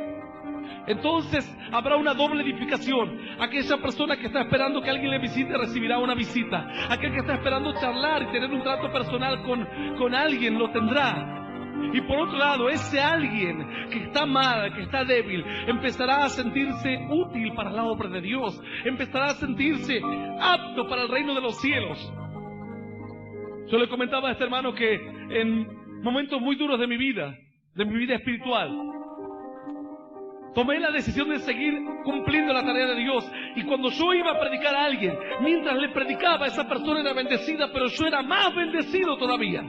Entonces habrá una doble edificación. Aquella persona que está esperando que alguien le visite recibirá una visita. Aquel que está esperando charlar y tener un trato personal con alguien lo tendrá. Y por otro lado, ese alguien que está mal, que está débil, empezará a sentirse útil para la obra de Dios. Empezará a sentirse apto para el reino de los cielos. Yo le comentaba a este hermano que en momentos muy duros de mi vida espiritual, tomé la decisión de seguir cumpliendo la tarea de Dios. Y cuando yo iba a predicar a alguien, mientras le predicaba, esa persona era bendecida, pero yo era más bendecido todavía.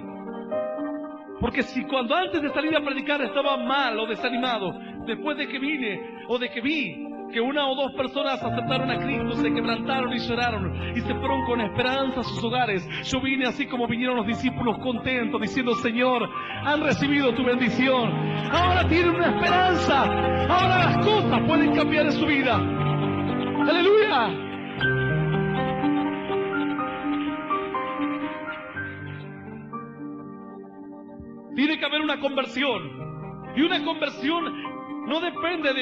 Porque si cuando antes de salir a predicar estaba mal o desanimado, después de que vine o de que vi que 1 o 2 personas aceptaron a Cristo, se quebrantaron y lloraron y se fueron con esperanza a sus hogares, yo vine así como vinieron los discípulos, contentos, diciendo: Señor, han recibido tu bendición, ahora tienen una esperanza, ahora las cosas pueden cambiar en su vida. ¡Aleluya! Tiene que haber una conversión. Y una conversión no depende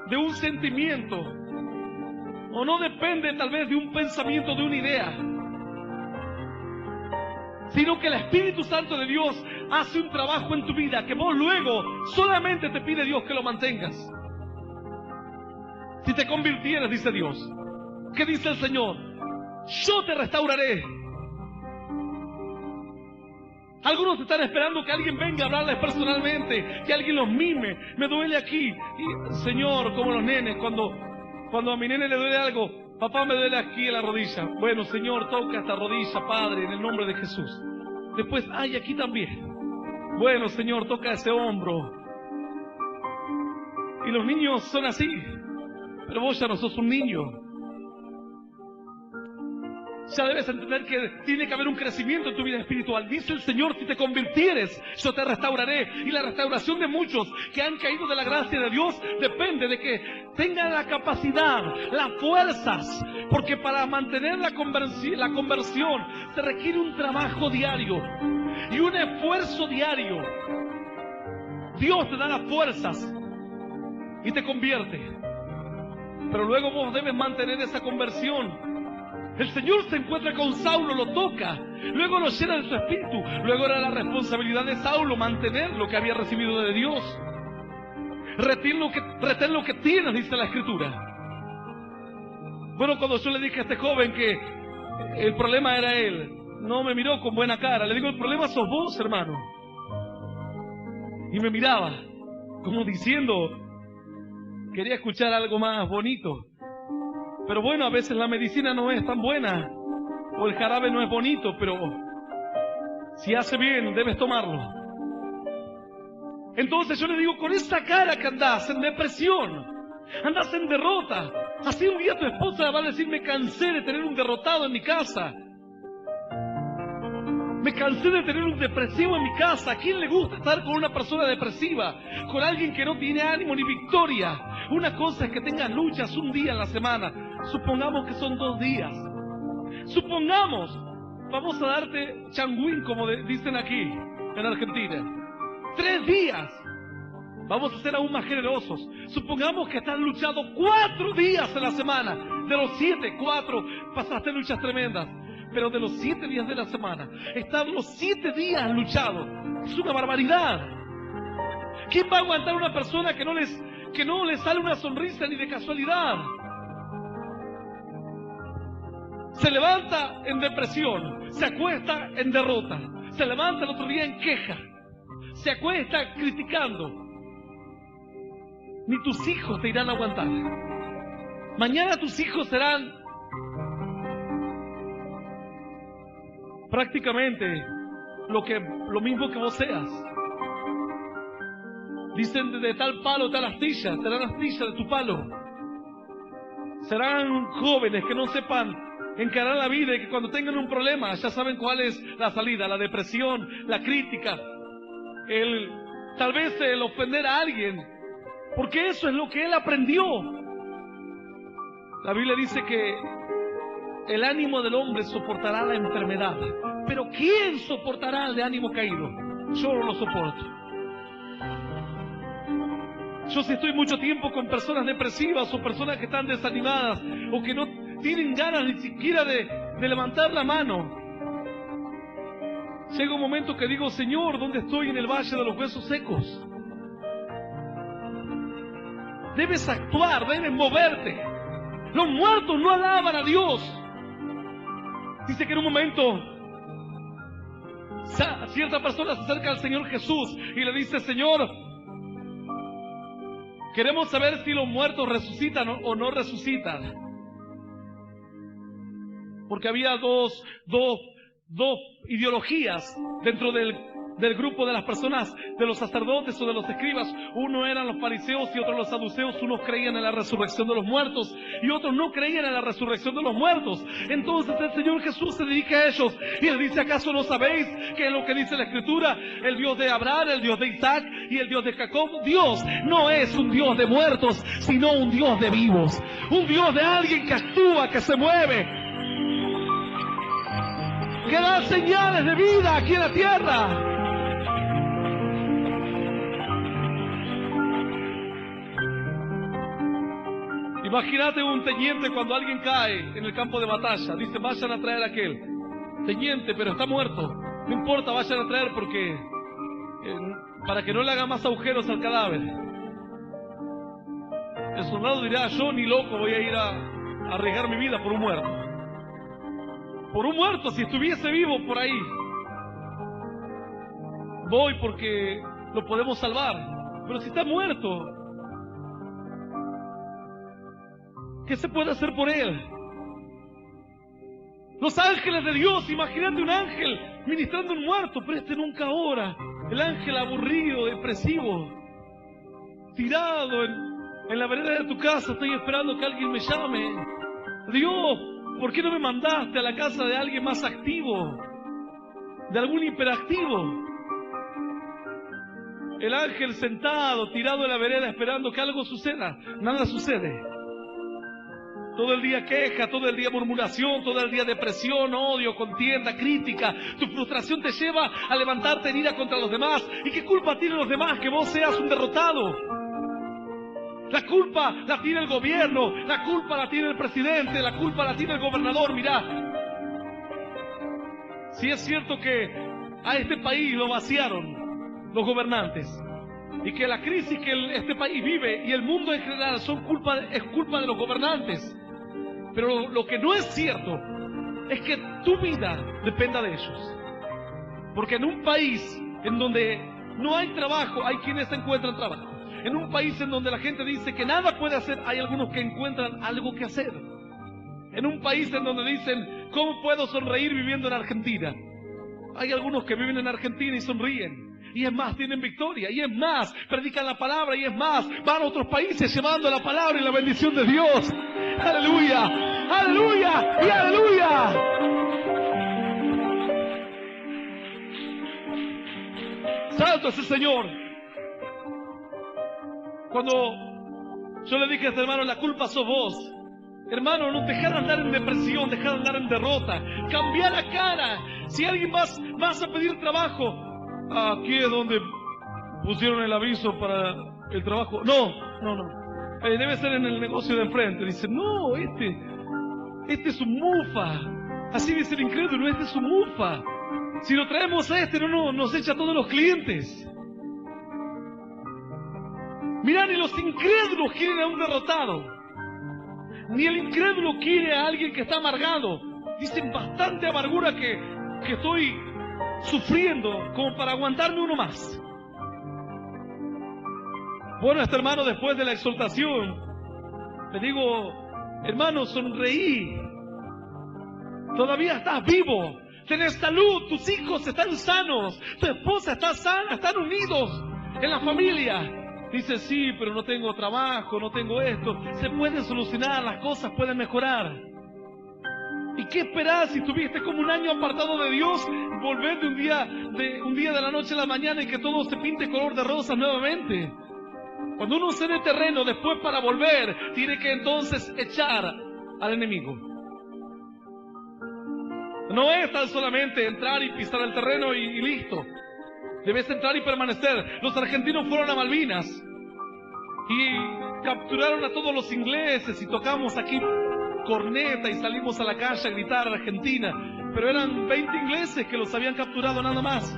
de un sentimiento, o no depende tal vez de un pensamiento, de una idea, sino que el Espíritu Santo de Dios hace un trabajo en tu vida que vos luego solamente te pide Dios que lo mantengas. Si te convirtieras, dice Dios, ¿qué dice el Señor? Yo te restauraré. Algunos están esperando que alguien venga a hablarles personalmente, que alguien los mime. Me duele aquí. Y, Señor, como los nenes, cuando a mi nene le duele algo, papá, me duele aquí en la rodilla. Bueno, Señor, toca esta rodilla, Padre, en el nombre de Jesús. Después, ay, aquí también. Bueno, Señor, toca ese hombro. Y los niños son así. Pero vos ya no sos un niño. Ya debes entender que tiene que haber un crecimiento en tu vida espiritual. Dice el Señor: si te convirtieres, yo te restauraré. Y la restauración de muchos que han caído de la gracia de Dios depende de que tengan la capacidad, las fuerzas. Porque para mantener la conversión se requiere un trabajo diario y un esfuerzo diario. Dios te da las fuerzas y te convierte. Pero luego vos debes mantener esa conversión. El Señor se encuentra con Saulo, lo toca, luego lo llena de su espíritu. Luego era la responsabilidad de Saulo mantener lo que había recibido de Dios. Retén lo que tienes, dice la Escritura. Bueno, cuando yo le dije a este joven que el problema era él, no me miró con buena cara. Le digo: el problema sos vos, hermano. Y me miraba como diciendo, quería escuchar algo más bonito. Pero bueno, a veces la medicina no es tan buena, o el jarabe no es bonito, pero si hace bien, debes tomarlo. Entonces yo le digo: con esa cara que andás en depresión, andás en derrota, así un día tu esposa va a decir: me cansé de tener un derrotado en mi casa, me cansé de tener un depresivo en mi casa. ¿A quién le gusta estar con una persona depresiva? Con alguien que no tiene ánimo ni victoria. Una cosa es que tengas luchas un día en la semana. Supongamos que son 2 días. Supongamos, vamos a darte changuín, como dicen aquí en Argentina. 3 días. Vamos a ser aún más generosos. Supongamos que estás luchado 4 días en la semana. De los 7, 4 pasaste luchas tremendas. Pero de los 7 días de la semana, están los 7 días luchados. Es una barbaridad. ¿Quién va a aguantar a una persona que no le sale una sonrisa ni de casualidad? Se levanta en depresión, se acuesta en derrota, se levanta el otro día en queja, se acuesta criticando. Ni tus hijos te irán a aguantar. Mañana tus hijos serán prácticamente lo mismo que vos seas. Dicen de tal palo, tal astilla, serán astillas de tu palo. Serán jóvenes que no sepan encarar la vida y que cuando tengan un problema ya saben cuál es la salida, la depresión, la crítica, tal vez el ofender a alguien, porque eso es lo que él aprendió. La Biblia dice que el ánimo del hombre soportará la enfermedad, pero ¿quién soportará el de ánimo caído? Yo no lo soporto. Yo si estoy mucho tiempo con personas depresivas o personas que están desanimadas o que no tienen ganas ni siquiera de levantar la mano, llega un momento que digo, Señor, ¿dónde estoy? En el valle de los huesos secos. Debes actuar, debes moverte. Los muertos no alaban a Dios. Dice que en un momento cierta persona se acerca al Señor Jesús y le dice, Señor, queremos saber si los muertos resucitan o no resucitan. Porque había dos ideologías dentro del grupo de las personas, de los sacerdotes o de los escribas. Uno eran los fariseos y otros los saduceos. Unos creían en la resurrección de los muertos y otros no creían en la resurrección de los muertos. Entonces el Señor Jesús se dirige a ellos y les dice, ¿acaso no sabéis qué es lo que dice la Escritura? El Dios de Abraham, el Dios de Isaac y el Dios de Jacob. Dios no es un Dios de muertos, sino un Dios de vivos. Un Dios de alguien que actúa, que se mueve, que da señales de vida aquí en la tierra. Imagínate un teniente cuando alguien cae en el campo de batalla. Dice, vayan a traer a aquel. Teniente, pero está muerto. No importa, vayan a traer porque para que no le haga más agujeros al cadáver. El soldado dirá, yo ni loco voy a ir a arriesgar mi vida por un muerto. Por un muerto, si estuviese vivo por ahí. Voy porque lo podemos salvar. Pero si está muerto, ¿qué se puede hacer por él? Los ángeles de Dios, imagínate un ángel ministrando un muerto, pero este nunca ora. El ángel aburrido, depresivo, tirado en la vereda de tu casa, estoy esperando que alguien me llame. Dios, ¿por qué no me mandaste a la casa de alguien más activo? De algún hiperactivo. El ángel sentado, tirado en la vereda, esperando que algo suceda. Nada sucede. Todo el día queja, todo el día murmuración, todo el día depresión, odio, contienda, crítica. Tu frustración te lleva a levantarte en ira contra los demás. ¿Y qué culpa tienen los demás que vos seas un derrotado? La culpa la tiene el gobierno, la culpa la tiene el presidente, la culpa la tiene el gobernador. Mirá, si es cierto que a este país lo vaciaron los gobernantes y que la crisis que este país vive y el mundo en general es culpa de los gobernantes, pero lo que no es cierto es que tu vida dependa de ellos. Porque en un país en donde no hay trabajo, hay quienes encuentran trabajo. En un país en donde la gente dice que nada puede hacer, hay algunos que encuentran algo que hacer. En un país en donde dicen, ¿cómo puedo sonreír viviendo en Argentina? Hay algunos que viven en Argentina y sonríen. Y es más, tienen victoria. Y es más, predican la palabra. Y es más, van a otros países llevando la palabra y la bendición de Dios. ¡Aleluya! ¡Aleluya! ¡Y aleluya! ¡Santo es el Señor! Cuando yo le dije a este hermano, la culpa sos vos. Hermano, no dejá de andar en depresión, dejá de andar en derrota. Cambia la cara. Si alguien vas a pedir trabajo, aquí es donde pusieron el aviso para el trabajo. No. Debe ser en el negocio de enfrente. Dice, no, este es un mufa. Así dice el incrédulo, este es un mufa. Si lo traemos a este, no nos echa a todos los clientes. Mirá, ni los incrédulos quieren a un derrotado. Ni el incrédulo quiere a alguien que está amargado. Dicen, bastante amargura que estoy sufriendo como para aguantarme uno más. Bueno, este hermano, después de la exhortación, le digo, hermano, sonreí. Todavía estás vivo, tenés salud, tus hijos están sanos, tu esposa está sana, están unidos en la familia. Dice, sí, pero no tengo trabajo, no tengo esto. Se puede solucionar, las cosas pueden mejorar. ¿Y qué esperás si tuviste como un año apartado de Dios? Volver de un día de la noche a la mañana y que todo se pinte color de rosas nuevamente. Cuando uno cede terreno, después para volver, tiene que entonces echar al enemigo. No es tan solamente entrar y pisar el terreno y listo. Debes entrar y permanecer. Los argentinos fueron a Malvinas y capturaron a todos los ingleses y tocamos aquí corneta y salimos a la calle a gritar Argentina, pero eran 20 ingleses que los habían capturado nada más.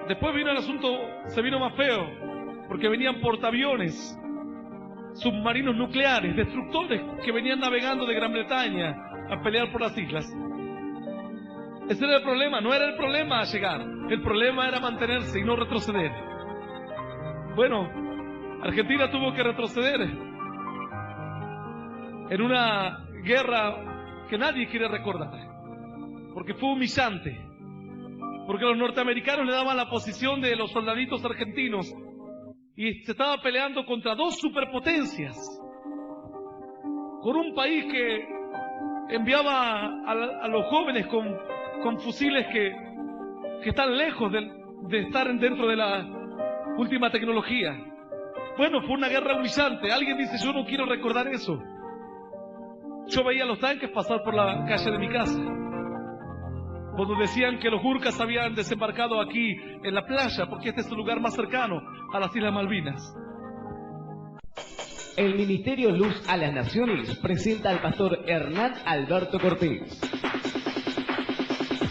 Después vino el asunto, se vino más feo, porque venían portaaviones, submarinos nucleares, destructores que venían navegando de Gran Bretaña a pelear por las islas. Ese era el problema, no era el problema a llegar, el problema era mantenerse y no retroceder. Bueno, Argentina tuvo que retroceder en una guerra que nadie quiere recordar, porque fue humillante, porque los norteamericanos le daban la posición de los soldaditos argentinos y se estaba peleando contra dos superpotencias, con un país que enviaba a los jóvenes con fusiles que están lejos de estar dentro de la última tecnología. Bueno, fue una guerra humillante. Alguien dice, yo no quiero recordar eso. Yo veía los tanques pasar por la calle de mi casa, cuando decían que los Gurkhas habían desembarcado aquí en la playa, porque este es el lugar más cercano a las Islas Malvinas. El Ministerio Luz a las Naciones presenta al pastor Hernán Alberto Cortés,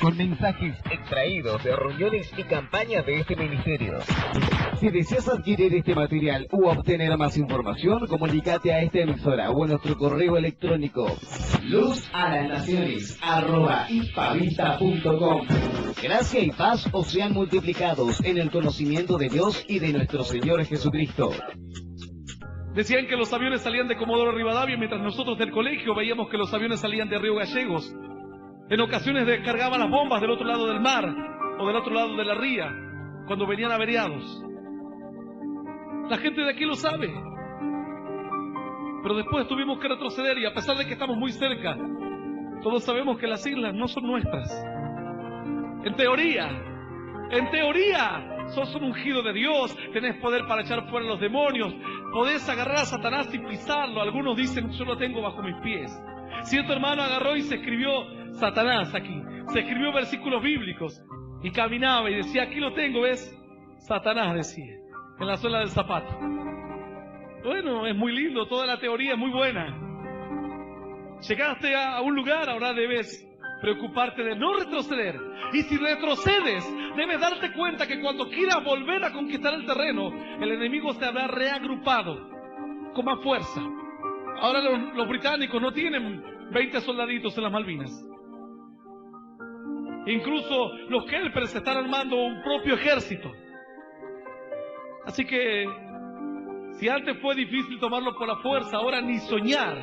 con mensajes extraídos de reuniones y campañas de este ministerio. Si deseas adquirir este material u obtener más información, comunícate a esta emisora o a nuestro correo electrónico luzalasnaciones@ispavista.com. Gracia y paz os sean multiplicados en el conocimiento de Dios y de nuestro Señor Jesucristo. Decían que los aviones salían de Comodoro Rivadavia, mientras nosotros del colegio veíamos que los aviones salían de Río Gallegos. En ocasiones descargaban las bombas del otro lado del mar o del otro lado de la ría, cuando venían averiados. La gente de aquí lo sabe. Pero después tuvimos que retroceder y a pesar de que estamos muy cerca, todos sabemos que las islas no son nuestras. En teoría, sos un ungido de Dios, tenés poder para echar fuera a los demonios, podés agarrar a Satanás y pisarlo. Algunos dicen, yo lo tengo bajo mis pies. Cierto hermano agarró y se escribió Satanás aquí, se escribió versículos bíblicos y caminaba y decía, aquí lo tengo, ¿ves? Satanás decía, en la suela del zapato. Bueno, es muy lindo, toda la teoría es muy buena. Llegaste a un lugar, ahora debes preocuparte de no retroceder. Y si retrocedes, debes darte cuenta que cuando quieras volver a conquistar el terreno, el enemigo se habrá reagrupado con más fuerza. Ahora los británicos no tienen 20 soldaditos en las Malvinas. Incluso los Kelpers están armando un propio ejército. Así que, si antes fue difícil tomarlo por la fuerza, ahora ni soñar.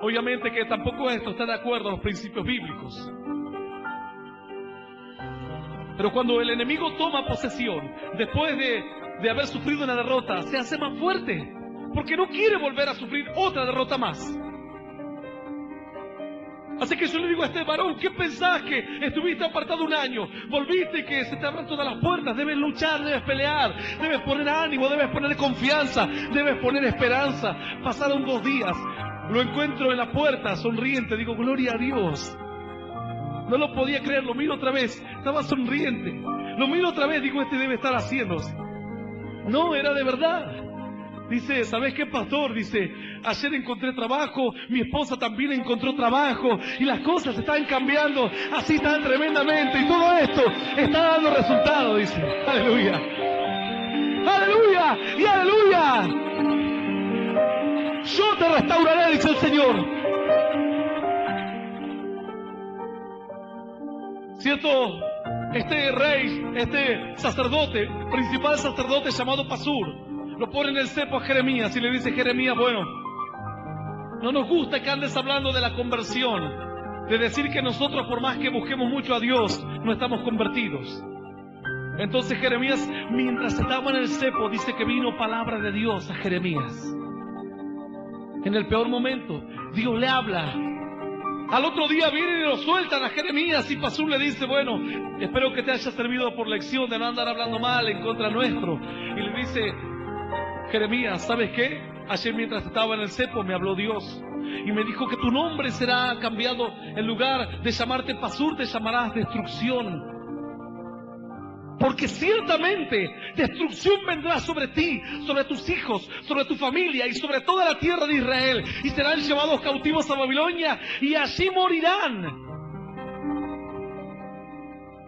Obviamente que tampoco esto está de acuerdo a los principios bíblicos. Pero cuando el enemigo toma posesión, después de haber sufrido una derrota, se hace más fuerte, porque no quiere volver a sufrir otra derrota más. Así que yo le digo a este varón, ¿qué pensás que estuviste apartado un año? Volviste y que se te abran todas las puertas. Debes luchar, debes pelear, debes poner ánimo, debes poner confianza, debes poner esperanza. Pasaron 2 días, lo encuentro en la puerta, sonriente, digo, gloria a Dios. No lo podía creer, lo miro otra vez, estaba sonriente. Lo miro otra vez, digo, este debe estar haciéndose. No, era de verdad. Dice, ¿sabes qué, pastor? Dice, ayer encontré trabajo, mi esposa también encontró trabajo y las cosas están cambiando así tan tremendamente y todo esto está dando resultado, dice. Aleluya. Aleluya y aleluya. Yo te restauraré, dice el Señor. Cierto, este rey, este sacerdote, principal sacerdote llamado Pasur, lo pone en el cepo a Jeremías y le dice, Jeremías, bueno, no nos gusta que andes hablando de la conversión, de decir que nosotros por más que busquemos mucho a Dios, no estamos convertidos. Entonces Jeremías, mientras estaba en el cepo, dice que vino palabra de Dios a Jeremías. En el peor momento, Dios le habla. Al otro día vienen y lo sueltan a Jeremías y Pasur le dice, bueno, espero que te haya servido por lección de no andar hablando mal en contra nuestro. Y le dice, Jeremías, ¿sabes qué? Ayer mientras estaba en el cepo me habló Dios y me dijo que tu nombre será cambiado. En lugar de llamarte Pasur, te llamarás Destrucción. Porque ciertamente destrucción vendrá sobre ti, sobre tus hijos, sobre tu familia y sobre toda la tierra de Israel. Y serán llevados cautivos a Babilonia y allí morirán.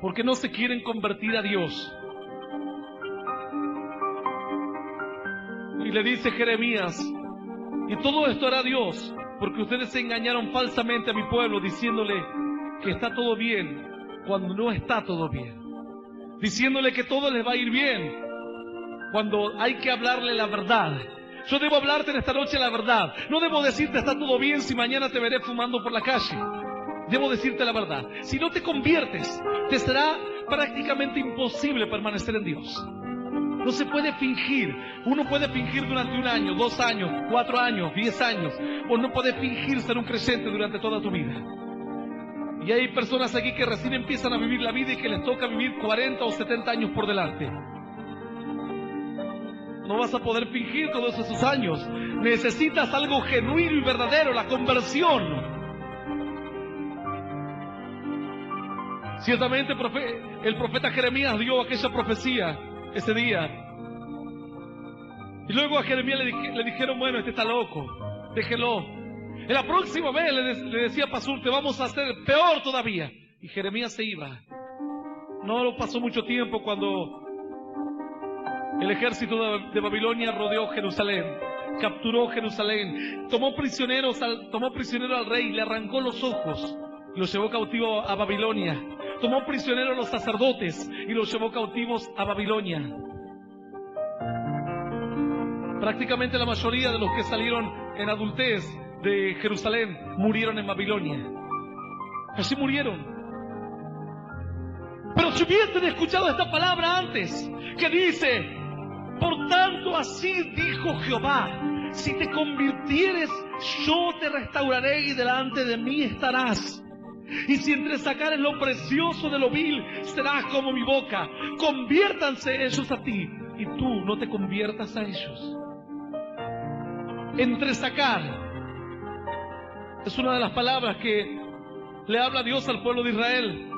Porque no se quieren convertir a Dios. Y le dice Jeremías, y todo esto hará Dios, porque ustedes se engañaron falsamente a mi pueblo diciéndole que está todo bien, cuando no está todo bien. Diciéndole que todo les va a ir bien, cuando hay que hablarle la verdad. Yo debo hablarte en esta noche la verdad. No debo decirte está todo bien si mañana te veré fumando por la calle. Debo decirte la verdad. Si no te conviertes, te será prácticamente imposible permanecer en Dios. No se puede fingir. Uno puede fingir durante 1 año, 2 años, 4 años, 10 años. O no puede fingir ser un creyente durante toda tu vida. Y hay personas aquí que recién empiezan a vivir la vida y que les toca vivir 40 o 70 años por delante. No vas a poder fingir todos esos años. Necesitas algo genuino y verdadero, la conversión. Ciertamente el profeta Jeremías dio aquella profecía ese día. Y luego a Jeremías le dijeron, bueno, este está loco, déjelo. En la próxima vez le decía Pasur, te vamos a hacer peor todavía. Y Jeremías se iba. No pasó mucho tiempo cuando el ejército de Babilonia rodeó Jerusalén, capturó Jerusalén, tomó prisionero al rey, le arrancó los ojos y lo llevó cautivo a Babilonia. Tomó prisionero a los sacerdotes y los llevó cautivos a Babilonia. Prácticamente la mayoría de los que salieron en adultez de Jerusalén murieron en Babilonia. Así murieron. Pero si hubiesen escuchado esta palabra antes, que dice, por tanto así dijo Jehová, si te convirtieres, yo te restauraré y delante de mí estarás. Y si entresacares lo precioso de lo vil, serás como mi boca. Conviértanse ellos a ti, y tú no te conviertas a ellos. Entresacar es una de las palabras que le habla Dios al pueblo de Israel.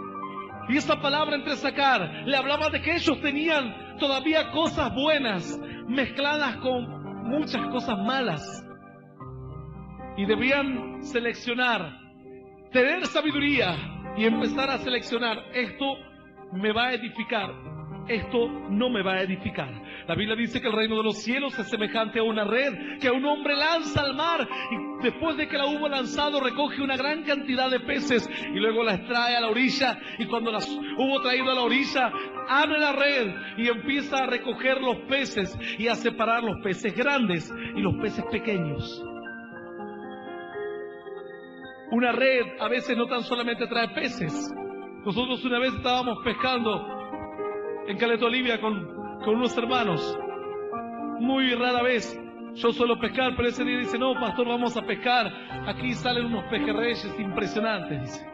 Y esa palabra entresacar le hablaba de que ellos tenían todavía cosas buenas mezcladas con muchas cosas malas. Y debían seleccionar, tener sabiduría y empezar a seleccionar. Esto me va a edificar, esto no me va a edificar. La Biblia dice que el reino de los cielos es semejante a una red que un hombre lanza al mar y después de que la hubo lanzado recoge una gran cantidad de peces y luego las trae a la orilla, y cuando las hubo traído a la orilla abre la red y empieza a recoger los peces y a separar los peces grandes y los peces pequeños. Una red a veces no tan solamente trae peces. Nosotros una vez estábamos pescando en Caleta Olivia con unos hermanos. Muy rara vez yo suelo pescar, pero ese día dice, no, pastor, vamos a pescar. Aquí salen unos pejerreyes impresionantes, dice.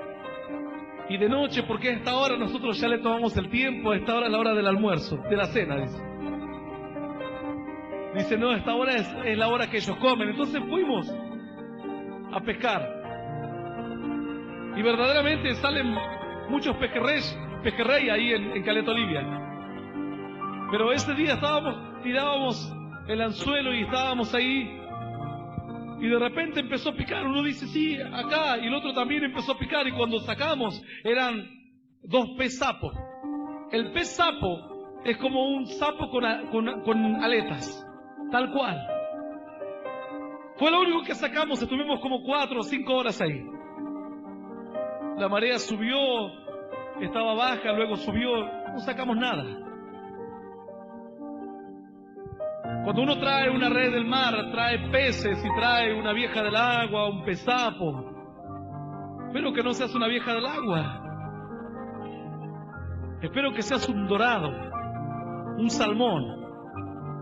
Y de noche, porque a esta hora nosotros ya le tomamos el tiempo, a esta hora es la hora del almuerzo, de la cena, dice. Dice, no, esta hora es la hora que ellos comen. Entonces fuimos a pescar. Y verdaderamente salen muchos pejerreyes ahí en Caleta Olivia. Pero ese día tirábamos el anzuelo y estábamos ahí. Y de repente empezó a picar. Uno dice, sí, acá. Y el otro también empezó a picar. Y cuando sacamos, eran 2 pez sapos. El pez sapo es como un sapo con aletas. Tal cual. Fue lo único que sacamos. Estuvimos como 4 o 5 horas ahí. La marea subió, estaba baja, luego subió, no sacamos nada. Cuando uno trae una red del mar, trae peces y trae una vieja del agua, un pez sapo. Pero que no seas una vieja del agua. Espero que seas un dorado, un salmón.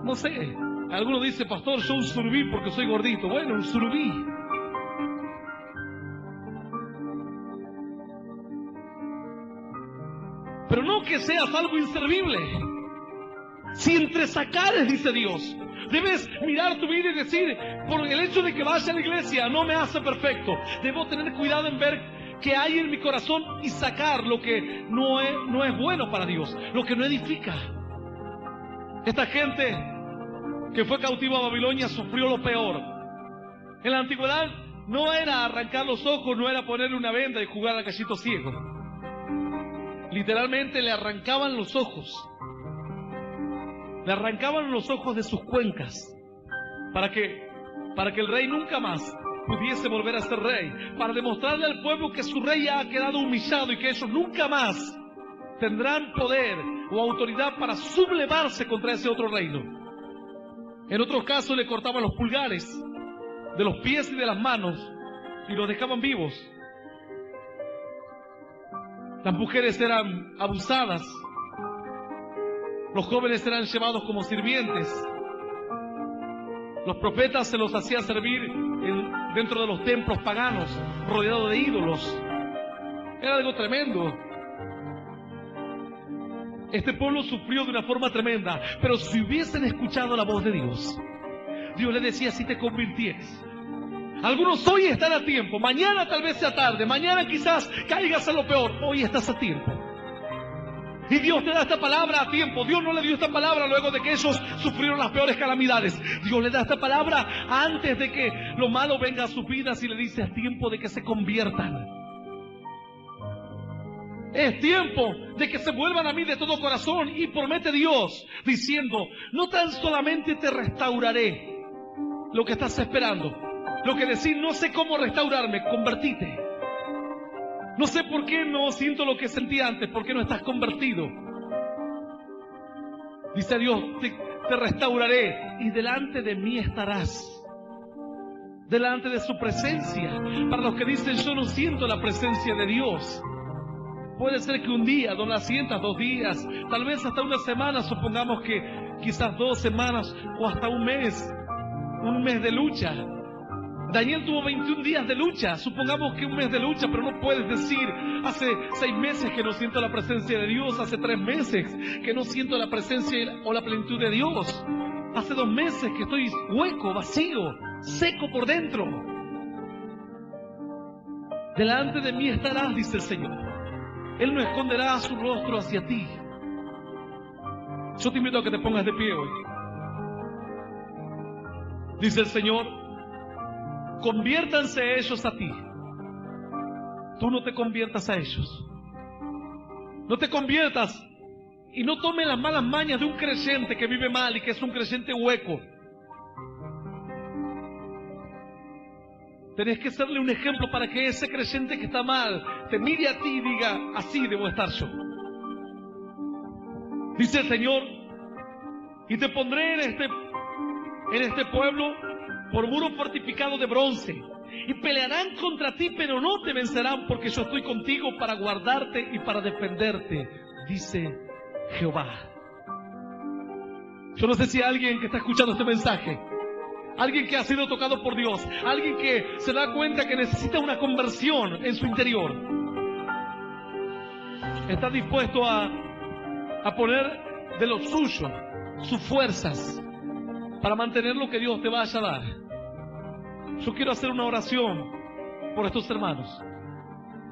No sé, alguno dice, pastor, yo un surubí porque soy gordito. Bueno, un surubí. Pero no que seas algo inservible. Si entresacares, dice Dios, debes mirar tu vida y decir, por el hecho de que vaya a la iglesia no me hace perfecto. Debo tener cuidado en ver qué hay en mi corazón y sacar lo que no es bueno para Dios, lo que no edifica. Esta gente que fue cautiva a Babilonia sufrió lo peor. En la antigüedad no era arrancar los ojos, no era ponerle una venda y jugar al gallito ciego. Literalmente le arrancaban los ojos. Le arrancaban los ojos de sus cuencas para que el rey nunca más pudiese volver a ser rey, para demostrarle al pueblo que su rey ha quedado humillado y que ellos nunca más tendrán poder o autoridad para sublevarse contra ese otro reino. En otros casos le cortaban los pulgares de los pies y de las manos y los dejaban vivos. Las mujeres eran abusadas. Los jóvenes eran llevados como sirvientes. Los profetas se los hacía servir dentro de los templos paganos, rodeados de ídolos. Era algo tremendo. Este pueblo sufrió de una forma tremenda, pero si hubiesen escuchado la voz de Dios, Dios le decía, si te convirtieres. Algunos hoy están a tiempo, mañana tal vez sea tarde, mañana quizás caigas en lo peor, hoy estás a tiempo. Y Dios te da esta palabra a tiempo. Dios no le dio esta palabra luego de que ellos sufrieron las peores calamidades. Dios le da esta palabra antes de que lo malo venga a sus vidas y le dice, es tiempo de que se conviertan. Es tiempo de que se vuelvan a mí de todo corazón. Y promete Dios diciendo, no tan solamente te restauraré lo que estás esperando, lo que decís, no sé cómo restaurarme, convertite. No sé por qué no siento lo que sentí antes, por qué no estás convertido. Dice Dios, te restauraré y delante de mí estarás. Delante de su presencia. Para los que dicen, yo no siento la presencia de Dios. Puede ser que un día no la sientas, 2 días, tal vez hasta una semana, supongamos que quizás 2 semanas o hasta un mes de lucha. Daniel tuvo 21 días de lucha, supongamos que un mes de lucha, pero no puedes decir, hace 6 meses que no siento la presencia de Dios, hace 3 meses que no siento la presencia o la plenitud de Dios, hace 2 meses que estoy hueco, vacío, seco por dentro. Delante de mí estarás, dice el Señor. Él no esconderá su rostro hacia ti. Yo te invito a que te pongas de pie hoy. Dice el Señor, conviértanse ellos a ti. Tú no te conviertas a ellos. No te conviertas y no tome las malas mañas de un creyente que vive mal y que es un creyente hueco. Tenés que serle un ejemplo para que ese creyente que está mal te mire a ti y diga, así debo estar yo. Dice el Señor, y te pondré en este pueblo por muro fortificado de bronce, y pelearán contra ti, pero no te vencerán, porque yo estoy contigo para guardarte y para defenderte, dice Jehová. Yo no sé si alguien que está escuchando este mensaje, alguien que ha sido tocado por Dios, alguien que se da cuenta que necesita una conversión en su interior, está dispuesto a poner de lo suyo, sus fuerzas, para mantener lo que Dios te vaya a dar. Yo quiero hacer una oración por estos hermanos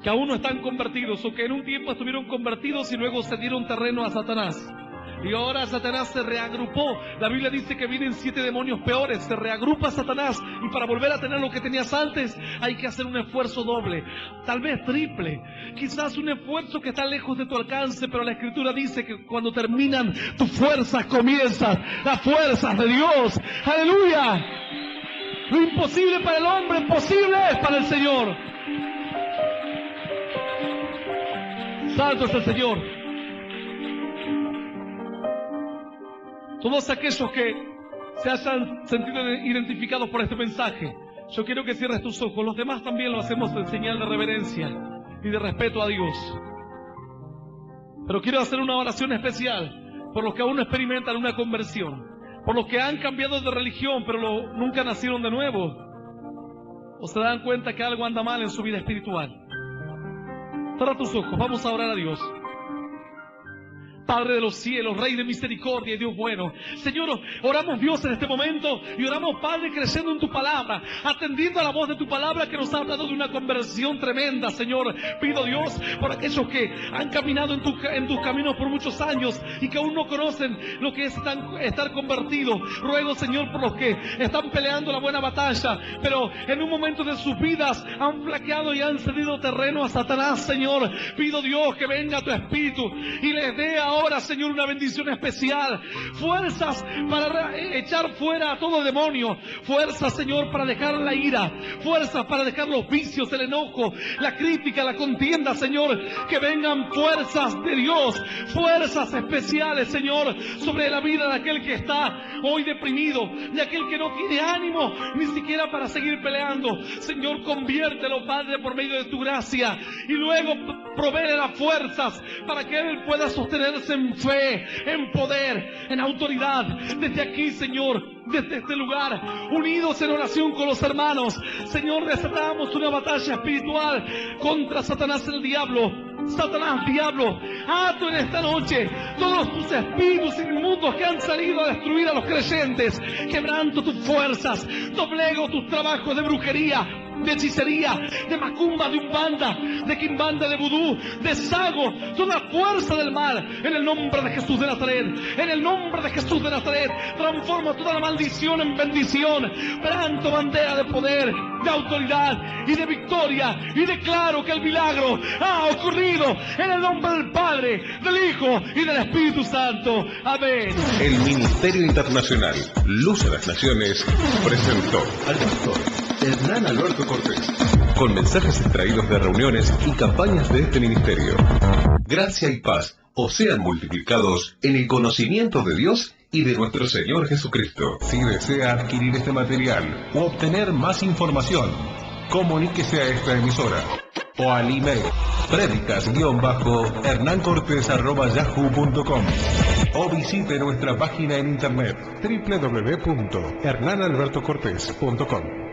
que aún no están convertidos, o que en un tiempo estuvieron convertidos y luego se dieron terreno a Satanás. Y ahora Satanás se reagrupó. La Biblia dice que vienen 7 demonios peores. Se reagrupa Satanás. Y para volver a tener lo que tenías antes, hay que hacer un esfuerzo doble, tal vez triple. Quizás un esfuerzo que está lejos de tu alcance, pero la Escritura dice que cuando terminan tus fuerzas, comienzan las fuerzas de Dios. ¡Aleluya! Lo imposible para el hombre, posible es para el Señor. Santo es el Señor. Todos aquellos que se hayan sentido identificados por este mensaje, yo quiero que cierres tus ojos. Los demás también lo hacemos en señal de reverencia y de respeto a Dios. Pero quiero hacer una oración especial por los que aún no experimentan una conversión, por los que han cambiado de religión pero nunca nacieron de nuevo, o se dan cuenta que algo anda mal en su vida espiritual. Cierra tus ojos, vamos a orar a Dios. Padre de los cielos, Rey de misericordia y Dios bueno, Señor, oramos Dios en este momento y oramos, Padre, creciendo en tu palabra, atendiendo a la voz de tu palabra que nos ha hablado de una conversión tremenda, Señor. Pido, Dios, por aquellos que han caminado en tus caminos por muchos años y que aún no conocen lo que es estar convertido. Ruego, Señor, por los que están peleando la buena batalla, pero en un momento de sus vidas han flaqueado y han cedido terreno a Satanás, Señor. Pido, Dios, que venga tu Espíritu y les dé ahora, Señor, una bendición especial. Fuerzas para echar fuera a todo demonio. Fuerzas, Señor, para dejar la ira. Fuerzas para dejar los vicios, el enojo, la crítica, la contienda, Señor. Que vengan fuerzas de Dios. Fuerzas especiales, Señor, sobre la vida de aquel que está hoy deprimido, de aquel que no tiene ánimo ni siquiera para seguir peleando. Señor, conviértelo, Padre, por medio de tu gracia. Y luego proveele las fuerzas para que Él pueda sostenerse en fe, en poder, en autoridad. Desde aquí, Señor, desde este lugar, unidos en oración con los hermanos, Señor, desatamos una batalla espiritual contra Satanás, el diablo. Satanás, diablo, ato en esta noche todos tus espíritus inmundos que han salido a destruir a los creyentes. Quebranto tus fuerzas, doblego tus trabajos de brujería, de hechicería, de macumba, de umbanda, de quimbanda, de vudú. Deshago toda fuerza del mal en el nombre de Jesús de Nazaret. En el nombre de Jesús de Nazaret transformo toda la maldición en bendición. Planto bandera de poder, de autoridad y de victoria, y declaro que el milagro ha ocurrido en el nombre del Padre, del Hijo y del Espíritu Santo. Amén. El Ministerio Internacional Luz a las Naciones presentó al pastor Hernán Alberto Cortés, con mensajes extraídos de reuniones y campañas de este ministerio. Gracia y paz os sean multiplicados en el conocimiento de Dios y de nuestro Señor Jesucristo. Si desea adquirir este material u obtener más información, comuníquese a esta emisora o al email predicas_hernancortes@yahoo.com o visite nuestra página en internet www.hernanalbertocortes.com.